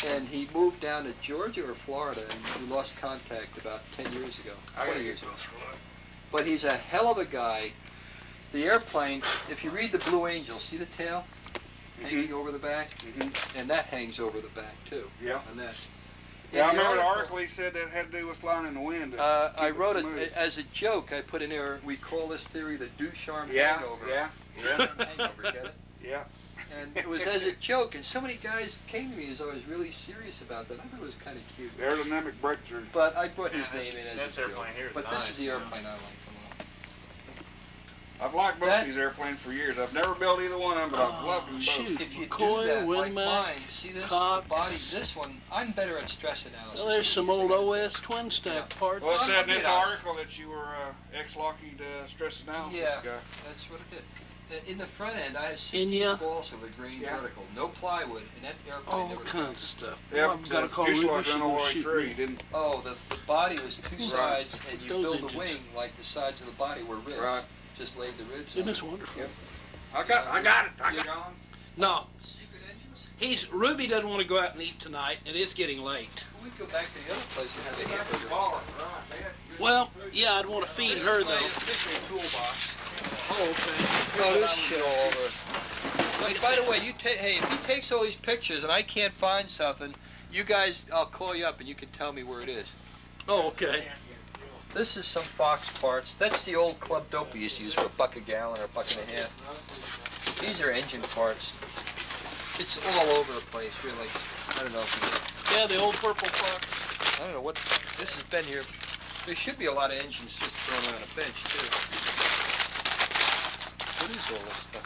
And he moved down to Georgia or Florida, and we lost contact about 10 years ago, 20 years ago. But he's a hell of a guy. The airplane, if you read the Blue Angel, see the tail hanging over the back? And that hangs over the back, too. Yeah. On that. Yeah, I In the remember the article he said that had to do with flying in the wind. I wrote it as a joke. I put in there, we call this theory the Ducharme hangover. Hangover, get it? Yeah. And it was as a joke, and so many guys came to me as I was really serious about that. I thought it was kind of cute. The aerodynamic breakthrough. But I put his Yeah, name in as this a joke. airplane here is But nice, this is the yeah. airplane I like the most. I've liked both That- these airplanes for years. I've never built either one of them, but I've loved them both. shoot. If you McCoy, do that, like Win Mac, mine, see this Cox. body, this one, I'm better at stress analysis. Well, there's some old OS twin stack parts. Well, it said in this Yeah. article that you were ex-Lockheed stress analysis Yeah. guy. That's what it did. In the front end, I have In 16 ya? balls of a grain Yeah. vertical, no plywood, and that airplane All never kinds of stuff. Yeah, Well, I've got to call fuselage Ruby. She ran all the gonna way shoot through. me. You didn't. Oh, the body was 2 sides, and you Those build engines. the wing like the sides of the body were ribs. Right. Just laid the ribs Isn't on this it. wonderful? Yep. I got it. John. No, Secret engines? Ruby doesn't want to go out and eat tonight. It is getting late. We go back to the other place and have a hamburger. Well, yeah, I'd want to feed her though. Fishing toolbox. Oh, okay. Oh, this shit all over. Wait, by the way, hey, if he takes all these pictures and I can't find something, you guys, I'll call you up and you can tell me where it is. Oh, okay. This is some Fox parts. That's the old Club Dope we used to use for $1 a gallon or $1.50. These are engine parts. It's all over the place, really. I don't know if Yeah, the old purple fox. I don't know what, this has been here. There should be a lot of engines just thrown on a bench, too. What is all this stuff?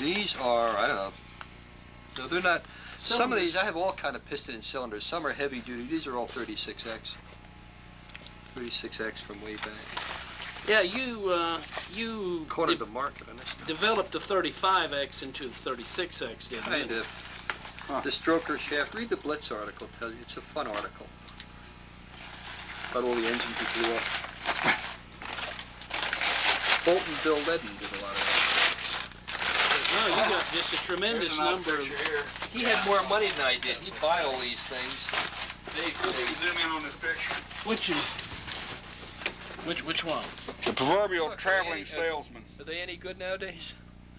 These are, I don't know. No, they're not. Some of these, I have all kind of piston and cylinders. Some are heavy duty. These are all 36X. 36X from way back. Yeah, you Cornered the market on this stuff. developed the 35X into the 36X, didn't Kind you? of. The stroker shaft. Read the Blitz article. Tells you it's a fun article about all the engines he blew up. Bolton Bill Ledden did a lot of No, you got just a tremendous number of. here. that. He had more money than I did. He'd buy all these things. Hey, zoom in on this picture. Which one? The proverbial Look, traveling Andy, salesman. Are they any good nowadays?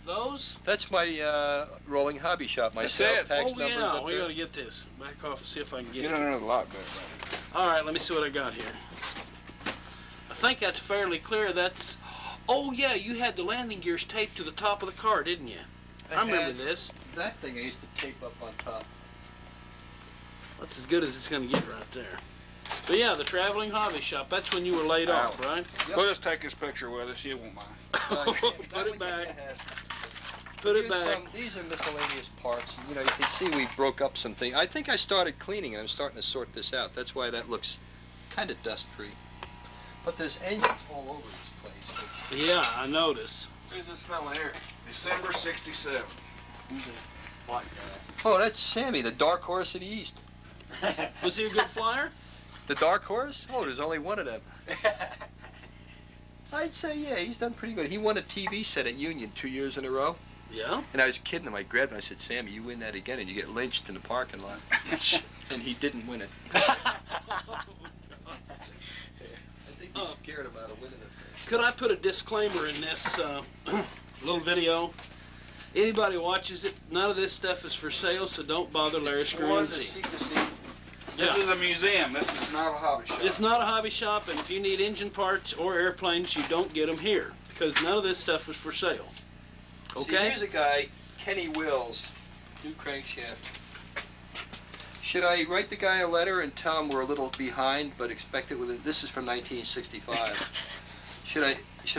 Those? That's my rolling hobby shop. My That's sales it. tax Oh numbers yeah, up we there. got to get this. Back off, see if I can get Get it. another lot better. All right, let me see what I got here. I think that's fairly clear. That's. Oh yeah, you had the landing gears taped to the top of the car, didn't you? I remember had this. That thing I used to tape up on top. That's as good as it's going to get right there. But yeah, the traveling hobby shop. That's when you were laid off, right? Yep. We'll just take this picture with us. You won't mind. Put it back. Put it back. These are miscellaneous parts. You know, you can see we broke up some things. I think I started cleaning and I'm starting to sort this out. That's why that looks kind of dust-free. But there's engines all over this place. Yeah, I notice. Who's this fella here? December '67. White Oh, that's Sammy, the dark horse of the East. guy. Was he a good flyer? The dark horse? Oh, there's only one of them. I'd say, yeah, he's done pretty good. He won a TV set at Union 2 years in a row. Yeah. And I was kidding him. I grabbed him. I said, Sammy, you win that again and you get lynched in the parking lot. And he didn't win it. I think he's scared about winning it. Could I put a disclaimer in this little video? Anybody watches it, none of this stuff is for sale, so don't bother Larry Scarinzi. Secrecy. This is a museum. This is not a hobby shop. It's not a hobby shop, and if you need engine parts or airplanes, you don't get them here, because none of this stuff is for sale. See, Okay? here's a guy, Kenny Wills, new crankshaft. Should I write the guy a letter and tell him we're a little behind, but expect it within, this is from 1965. Should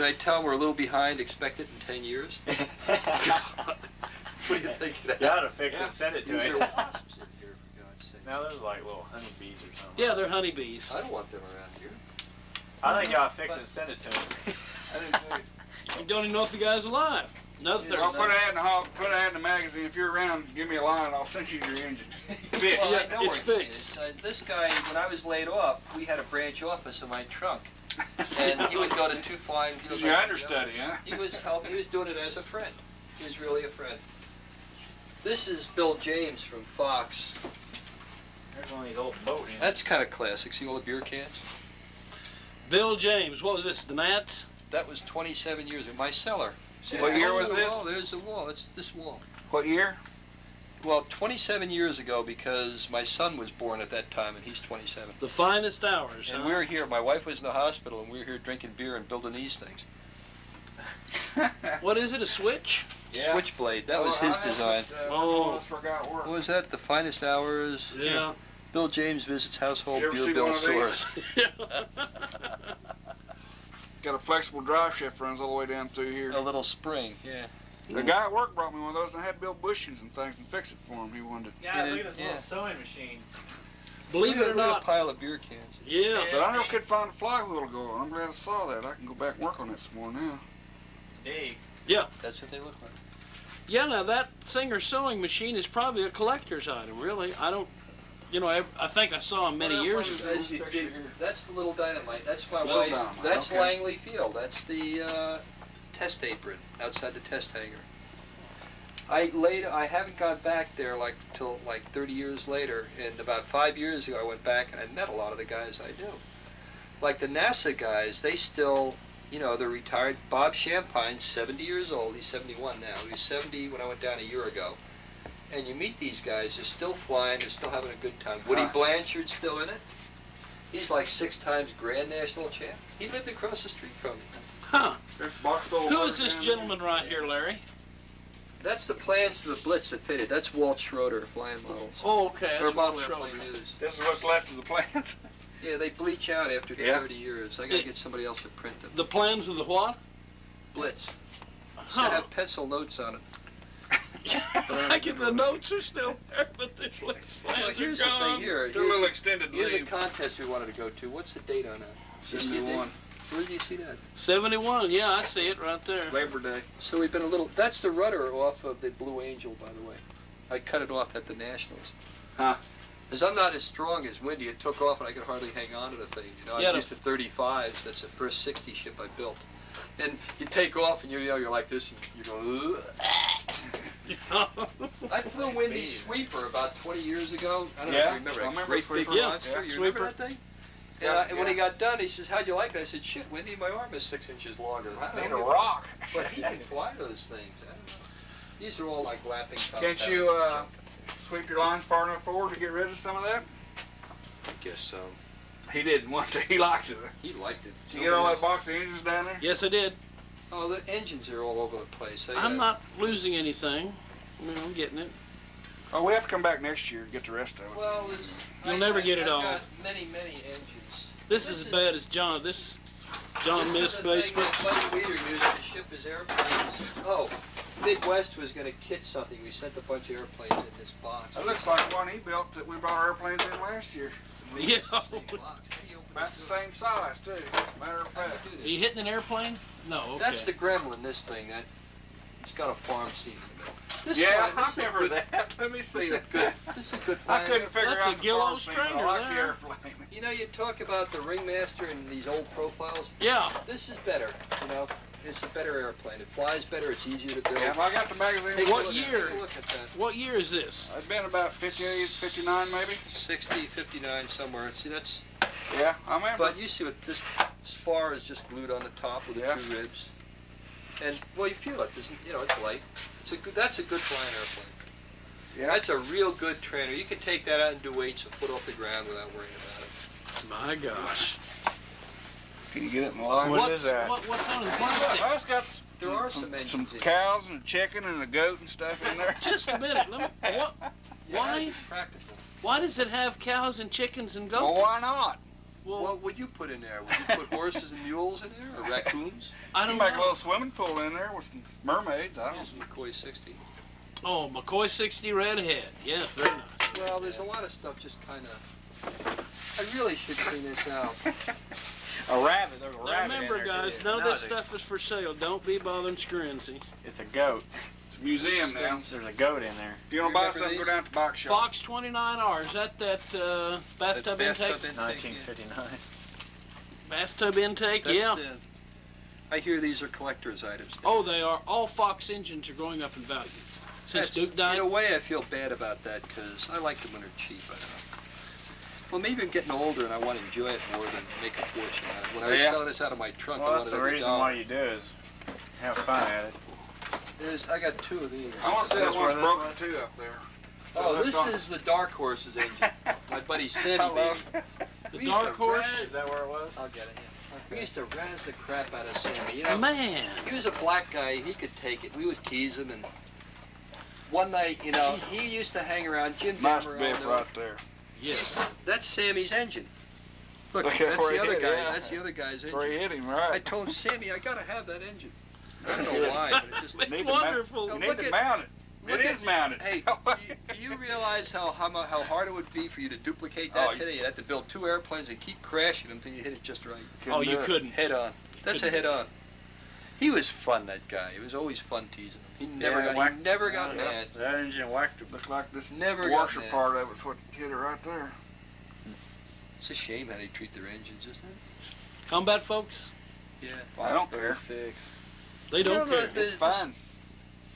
I tell him we're a little behind, expect it in 10 years? What do you think of that? You ought to fix it and send it to These him. are wasps in here, for God's sake. No, those are like little honeybees or something. Yeah, they're honeybees. I don't want them around here. I think you ought to fix it and send it to him. I didn't know. You don't even know if the guy's alive. Another Yeah, I'll 30 put an ad in the hall, put an ad in the magazine. If you're around, give me a line. I'll send you your engine. Fixed. Well, I Yeah, know it's where he fixed. is. This guy, when I was laid off, we had a branch office in my trunk. And he would go to two flying. He was Your like, understudy, huh? He was helping. He was doing it as a friend. He was really a friend. This is Bill James from Fox. There's one of these old boat engines. That's kind of classic. See all the beer cans? Bill James, what was this, the Nats? That was 27 years in my cellar. See, What year look was at the this? wall. There's the wall. It's this wall. What year? Well, 27 years ago, because my son was born at that time, and he's 27. The finest hours, And huh? we were here. My wife was in the hospital, and we were here drinking beer and building these things. What is it, a switch? Yeah. Switchblade. That was his design. Oh. Almost forgot work. What was that? The finest hours. Yeah. Bill James visits household You ever beer see bill one of source. Got a flexible drive shaft runs all the way down through here. A little spring. Yeah. The guy at work brought me one of those, and I had to build bushings and things and fix it for him. He wanted it. Yeah, Get look it? at this Yeah. little sewing machine. Believe it or Look at a not, pile of beer cans. yeah. But I never could find a flywheel to go on. I'm glad I saw that. I can go back and work on that some more now. Dig. That's what they look like. Yeah, now that Singer sewing machine is probably a collector's item, really. I don't, I think I saw him many years ago. That's the little dynamite. That's my Little wife. dynamite, That's okay. Langley Field. That's the test apron outside the test hangar. I haven't gone back there till 30 years later, and about 5 years ago I went back and I met a lot of the guys I knew. Like the NASA guys, they still, they're retired. Bob Champine's 70 years old. He's 71 now. He was 70 when I went down a year ago. And you meet these guys, they're still flying, they're still having a good time. Woody Blanchard's still in it. He's like 6 times Grand National champ. He lived across the street from me. Huh. There's Barstow Who is Burger this down gentleman right here, Larry? That's the plans to the Blitz that fitted. That's Walt Schroeder flying models. Oh, okay. Or That's model Walt airplane Schroeder. news. there. This is what's left of the plants. Yeah, they bleach out after Yeah. 30 years. I gotta get somebody else to print them. The plans of the what? Blitz. So Huh. have pencil notes on it. I get the notes are still there, but the plans Well, are here's the gone. thing here. Do a little extended Here's a leave. contest we wanted to go to. What's the date on that? 71. Where do you see that? 71, yeah, I see it right there. Labor Day. So we've been a little. That's the rudder off of the Blue Angel, by the way. I cut it off at the Nationals. Huh. As I'm not as strong as Windy, it took off and I could hardly hang on to the thing. Yeah, I'm used to 35s. That's the first 60 ship I built. And you take off and you're like this and you go. I flew Windy's Sweeper about 20 years ago. I don't know if Yeah, you remember. I that remember great Sweeper. big Yeah, monster. yeah, You Sweeper. remember that thing? Yeah, And when he got done, he says, "How'd you like it?" I said, "Shit, Windy, my arm is 6 inches longer." I Made a don't know. rock. But he can fly those things. I don't know. These are all like lapping top Can't hats you and junk. sweep your lines far enough forward to get rid of some of that? I guess so. He didn't want to. He liked it. He liked it. Did you get all that box of engines down there? Yes, I did. Oh, the engines are all over the place. I'm not losing anything. I'm getting it. Oh, we have to come back next year to get the rest of it. Well, You'll never get it I've all. got many engines. This is as bad as John Miske basement. Buddy Weeder used to ship his airplanes. Oh, Midwest was going to kit something. We sent a bunch of airplanes in this box. That looks like one he built that we brought our airplanes in last year. Yeah. About the same size, too. Matter of fact. Are you hitting an airplane? No, okay. That's the Gremlin, this thing. It's got a farm seat in the middle. This Yeah, fly- I this is a remember good- that. Let me see This is a that. good. This is a good. I flying couldn't figure That's out a the Gillo farm thing, but I Stringer like the there. airplane. You know, you talk about the Ringmaster and these old profiles. Yeah. This is better. It's a better airplane. It flies better. It's easier to build. Yeah, I got the magazine. Take a What look- year? Take a look at that. What year is this? It's been about 58, 59 maybe. 60, 59 somewhere. See, that's. Yeah, I remember. But you see what this spar is just glued on the top with the Yeah. 2 ribs. And well, you feel it. It's light. That's a good flying airplane. yeah. That's a real good trainer. You can take that out and do weights and put off the ground without worrying about it. My gosh. Can you get it in the line? What is that? What's on the Oh, plastic? it's got There are some engines some in it. cows and a chicken and a goat and stuff in there. Just a minute. What? You gotta Why? be practical. Why does it have cows and chickens and goats? Well, why not? Well, What would you put in there? Would you put horses and mules in there, or raccoons? I You don't make a know. little swimming pool in there with some mermaids. I don't Here's McCoy 60. Oh, McCoy 60 Redhead. Yes, very nice. Well, there's a lot of stuff just kind of. I really should clean this out. A rabbit. There's a Now rabbit remember, in there, guys, too. none of No, this stuff is for sale. Don't be bothering Scarinzi. It's a goat. It's a museum now. There's a goat in there. If you want to buy Remember something, go these? down to the box shop. Fox 29R. Is that bathtub intake? 1959. Bathtub intake, That's, yeah. I hear these are collector's items. Oh, they are. All Fox engines are going up in value. Since Duke died. In a way, I feel bad about that because I like them when they're cheap. I don't know. Well, maybe I'm getting older and I want to enjoy it more than make a fortune out of it. When I was Yeah. selling this out of my trunk, Well, I that's wanted the every reason dollar. why you do is have fun at it. I got two of these. I want to see Is that this one's where this broken was? too up there. Oh, this is the Dark Horse's engine. My buddy Sandy. Hello. baby. The We used Dark to Horse. razz- Is that where it was? I'll get it. Yeah. We used to razz the crap out of Sammy. You know, Man. he was a black guy. He could take it. We would tease him, and one night, you know, he used to hang around. Jim Nice Jammer. biff right there. Yes. That's Sammy's engine. Look, Look at that's where the he other hit, guy. yeah. That's the other guy's That's where engine. he hit him, I right. told him, Sammy, I gotta have that engine. I don't know why, but it just. It's Need to wonderful. No, You need look to at- mount it. look It at- is mounted. Hey, do you realize how hard it would be for you to duplicate Oh, that today? You'd have to build two airplanes and keep crashing them until you hit it just right. Oh, you do it. couldn't. Head on. That's a head on. He was fun, that guy. It was always fun teasing him. He never got mad. That engine whacked him. Looked like this Never got washer mad. part of it's what hit it right there. It's a shame how they treat their engines, isn't it? Combat folks, Yeah. I don't care. 36. they don't You know, care. It's fine.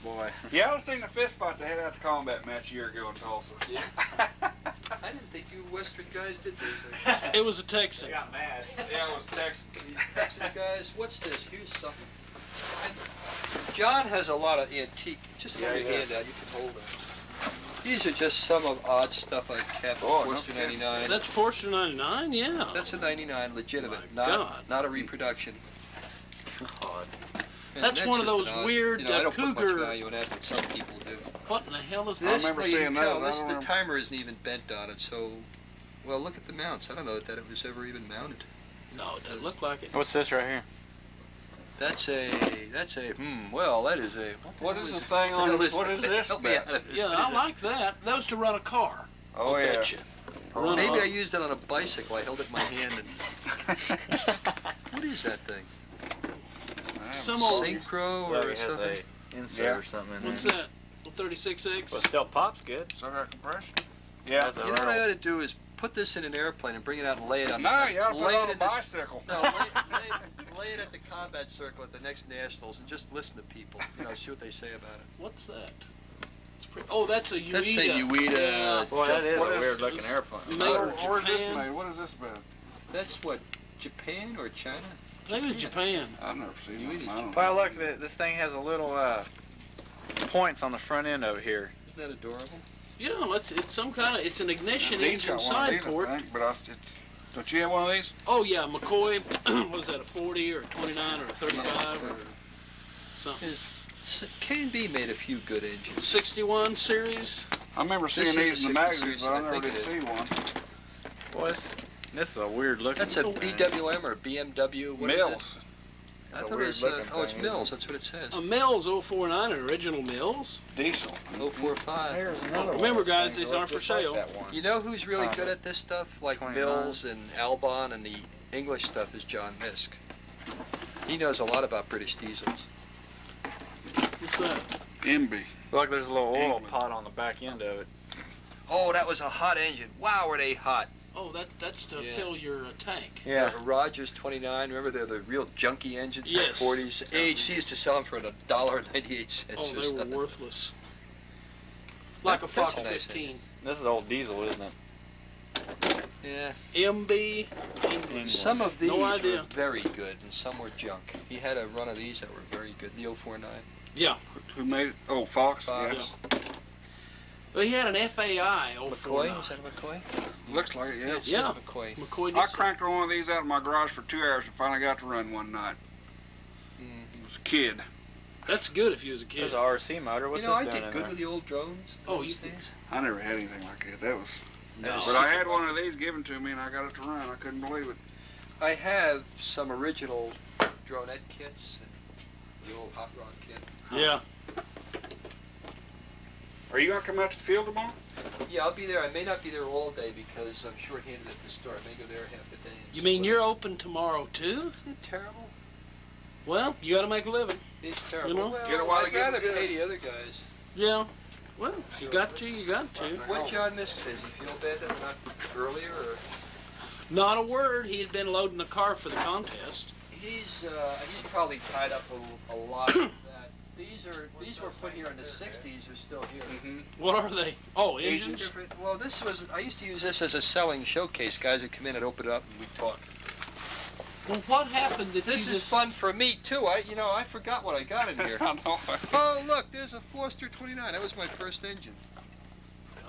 Boy. Yeah, I seen the fist fight they had at the combat match a year ago in Tulsa. Yeah. I didn't think you Western guys did those. It was a Texan. They got mad. Yeah, it was Texas. These Texas guys, what's this? Here's something. John has a lot of antique. Just hold Yeah, your he hand does. out. You can hold it. These are just some of odd stuff I kept. Oh, no Forster kidding. 99. That's Forster 99, yeah. That's a 99, legitimate, My not God. not a reproduction. God. And That's one of just those an odd- weird, you know, I don't put cougar- much value in that, but some people do. What in the hell is I this? remember well, you seeing can tell, those. I this, don't the remember. timer isn't even bent on it, so. Well, look at the mounts. I don't know that it was ever even mounted. No, it doesn't look like it. What's this right here? That's a, well, that is a. What is the thing on it? What is this Help me about? out of this. Yeah, What I is it? like that. That was to run a car. Oh, I'll yeah. bet you. Run Maybe a- I used it on a bicycle. I held it in my hand and. What is that thing? Some old. Synchro Look, or it has something? a insert Yeah. or something in What's there. that? A 36X? But still pops good. So that compression? Yeah. Has a You know what I rattle. ought to do is put this in an airplane and bring it out and lay it on. No, you ought to put lay it on a in this- bicycle. No, lay it at the combat circle at the next nationals and just listen to people. You know, see what they say about it. What's that? It's pretty, oh, that's a Ueda. That's a Ueda. Yeah. Boy, that is What a is weird looking this? airplane. Made in Where's this Japan. made? What is this about? That's what, Japan or China? I think it was Japan. I've never seen You one. eat I don't know. Well, look, this thing has a little points on the front end over here. Isn't that adorable? Yeah, it's some kind of, it's an ignition Dean's engine got one of side these, port. I think, but don't you have one of these? Oh yeah, McCoy, what was that, a 40 or a 29 or a 35 or something? K&B made a few good engines. 61 series. I remember seeing is these a in the 60 magazines, but I I never think did it see one. Boy, this is a weird looking. That's a BWM or a BMW. What is it? Mills. I It's a thought it weird was, looking oh, it's thing, Mills. That's what it says. A Mills 049, an original Mills. Diesel. 045. Here's another one Remember, of those guys, things these that aren't look for just like sale. that one. You know who's really good at this stuff? Like 29. Mills and Albon and the English stuff is John Miske. He knows a lot about British diesels. What's that? MB. Look, there's a little oil England. pot on the back end of it. Oh, that was a hot engine. Wow, were they hot. Oh, that's to Yeah. fill your tank. Yeah. Rogers 29, remember they're the real junky engines Yes. in the 40s? AHC used to sell them for $1.98 Oh, or they were something. worthless. Like a That's Fox a nice 15. This is old diesel, isn't it? Yeah. MB. England. Some of these No were idea. very good and some were junk. He had a run of these that were very good, the 049. Yeah. Who made it? Oh, Fox. Fox. Yeah. Well, he had an FAI McCoy? 049. Is that a McCoy? Looks like it, yeah. It's Yeah. a McCoy. McCoy did I some- cranked one of these out of my garage for 2 hours and finally got to run one night. Mm. I was a kid. That's good if you was a kid. There's an RC motor. What's You know, I this doing did in good there? with the old drones. Oh, those you- things. I never had anything like that. That was No. But I had one of these given to me and I got it to run. I couldn't believe it. I have some original dronette kits, and the old hot rod kit. Yeah. Are you gonna come out to the field tomorrow? Yeah, I'll be there. I may not be there all day because I'm short-handed at the store. I may go there half a day. You mean you're open tomorrow too? Isn't it terrible? Well, you got to make a living. It's terrible. You know? Well, Get a while to I'd get rather it good. pay the other guys. Yeah. Well, you got to. You got to. What John Miske says, you feel bad that I'm not earlier, or? Not a word. He had been loading the car for the contest. He's probably tied up a lot of that. These were put here in the 60s are still here. Mm-hmm. What are they? Oh, engines. Well, I used to use this as a selling showcase. Guys would come in and open it up and we'd talk. Well, what happened that This you is just... fun for me too. I forgot what I got in here. I know. Oh, look, there's a Foster 29. That was my first engine.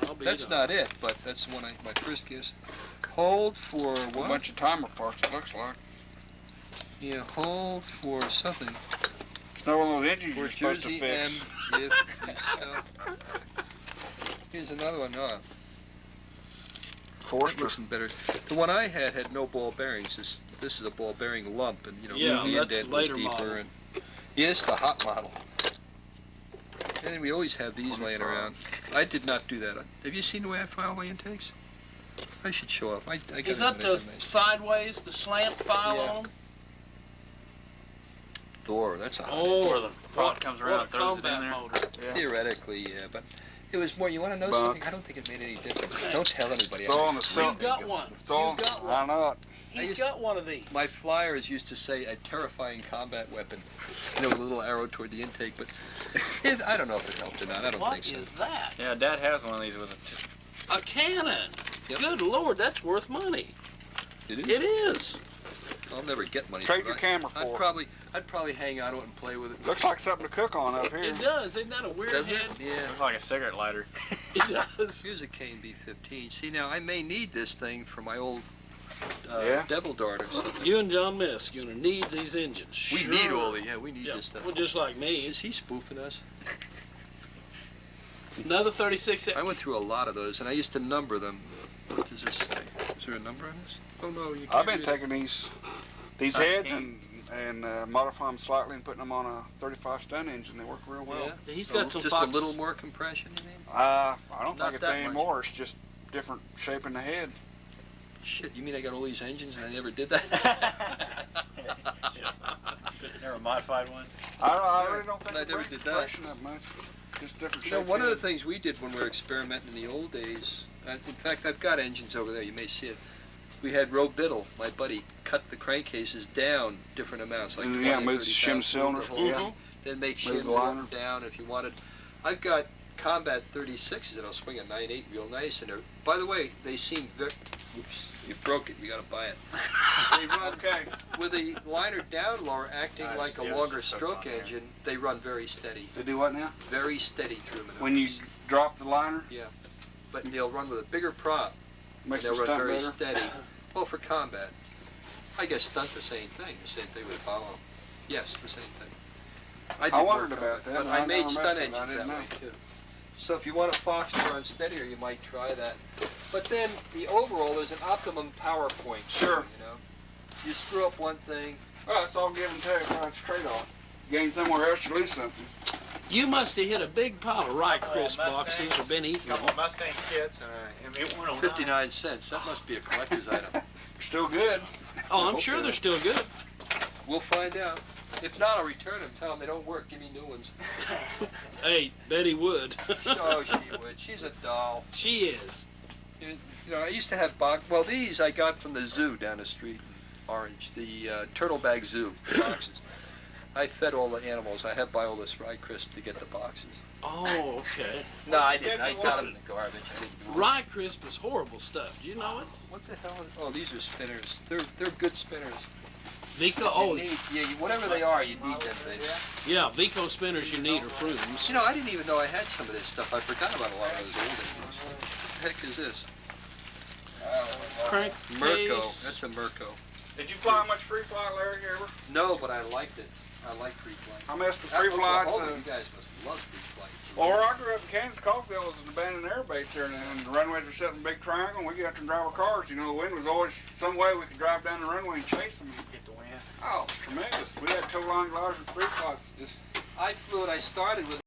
I'll be That's darned. not it, but that's the one my first guess. Hold for A what? bunch of timer parts, it looks like. Yeah, hold for something. It's not one of those engines For you're supposed to Jersey fix. M. If so. Here's another one. No, that Forster. looks better. The one I had no ball bearings. This is a ball bearing lump, and Yeah, the that's indent was later deeper. model. And yes, the hot model. And then we always have these laying around. I did not do that. Have you seen the way I file my intakes? I should show up. I got Is it that in the information. sideways, the slant file Yeah. on them? Thor? That's a hot Oh, Where the rod comes around what a and throws it in combat there. motor. Yeah. Theoretically, yeah, but it was more. You want to know Buck. something? I don't think it made any difference. Don't tell anybody. It's all on the It's cell. You've got one. It's all, You've got I one. know it. He's used- got one of these. My flyers used to say a terrifying combat weapon, with a little arrow toward the intake, but I don't know if it helped or not. I don't What think so. is that? Yeah, Dad has one of these with a A cannon. Yep. Good Lord, that's worth money. It is? It is. I'll never get money Trade for your it. camera I'd for probably hang on to it and play with it. Looks like something to cook on up here. It does. Isn't that a weird Doesn't it? head? Yeah. looks like a cigarette lighter. It does. Here's a KNB-15. See, now I may need this thing for my old Yeah. devil dart or something. You and John Miske, you're going to need these engines. We Sure. need all the, we need Yeah, this stuff. well, just like me. Is he spoofing us? Another 36. I went through a lot of those, and I used to number them. What does this say? Is there a number on this? Oh, no, you can't I've been read it. taking these heads and modifying them slightly and putting them on a 35 Stunt engine. They work real well. Yeah. He's So got some just Fox. a little more compression, you mean? I don't Not think it's that any much. more. It's just different shape in the head. Shit, you mean I got all these engines and I never did that? Never modified one. I really don't think I it never breaks did the that. compression that much. Just different You know, shape. one of the things we did when we were experimenting in the old days, in fact, I've got engines over there, you may see it. We had Roe Biddle, my buddy, cut the crankcases down different amounts, like 20, Yeah, move the 30 shim pounds, cylinders. move the Yeah. whole- Then make Move shims the liner. up and down if you wanted. I've got Combat 36s and I'll swing a 9.8 real nice. And by the way, they seem very, oops, you broke it, you gotta buy it. They run, Okay. with the liner down lower acting like a yeah, longer it's just stroke on there. engine, they run very steady. They do what now? Very steady through them. When you drop the liner, But they'll run with a bigger prop. makes They'll the run stunt very better. steady. Well, for combat. I guess stunt the same thing with Apollo. Yes, the same thing. I did wondered more about combat, that, But but I I made never stunt messed with it. I engines that didn't way too. So if you want a Fox to run steadier, you might try that. But then the overall, there's an optimum power point. Sure. You know, you screw up one thing. Well, it's all give and take, right straight off. Gain somewhere else, you lose something. You must have hit a big pile of Rye Couple Crisp of boxes or Mustangs, been eating couple them. of Mustang kits and a M109. 59 cents. That must be a collector's item. Still good. Oh, I'm sure they're still good. We'll find out. If not, I'll return them. Tell them they don't work. Give me new ones. Hey, Betty would. Oh, she would. She's a doll. She is. You know, I used to have well, these I got from the zoo down the street in Orange, the Turtle Bag Zoo boxes. I fed all the animals. I had to buy all this Rye Crisp to get the boxes. Oh, okay. No, I didn't. I got them in the garbage. I didn't do it. Rye Crisp is horrible stuff. Do you know it? What the hell is? Oh, these are spinners. They're good spinners. Vico, oh, Whatever they are, you need them things. yeah, Vico spinners you need are Frooms. You know, I didn't even know I had some of this stuff. I forgot about a lot of those old engines. What the heck is this? Crank Merco. case. That's a Merco. Did you fly much free flight, Larry, ever? No, but I liked it. I like free flight. I messed with Out free in flights. Oklahoma, you guys must love free flight. Well, where I grew up in Kansas, Caulfield was an abandoned air base there, and the runways were set in a big triangle, and we got out there and drive our cars. You know, the wind was always some way we could drive down the runway and chase them. Get the wind. Oh, tremendous. We had toe line gliders and free flights. Just I flew it. I started with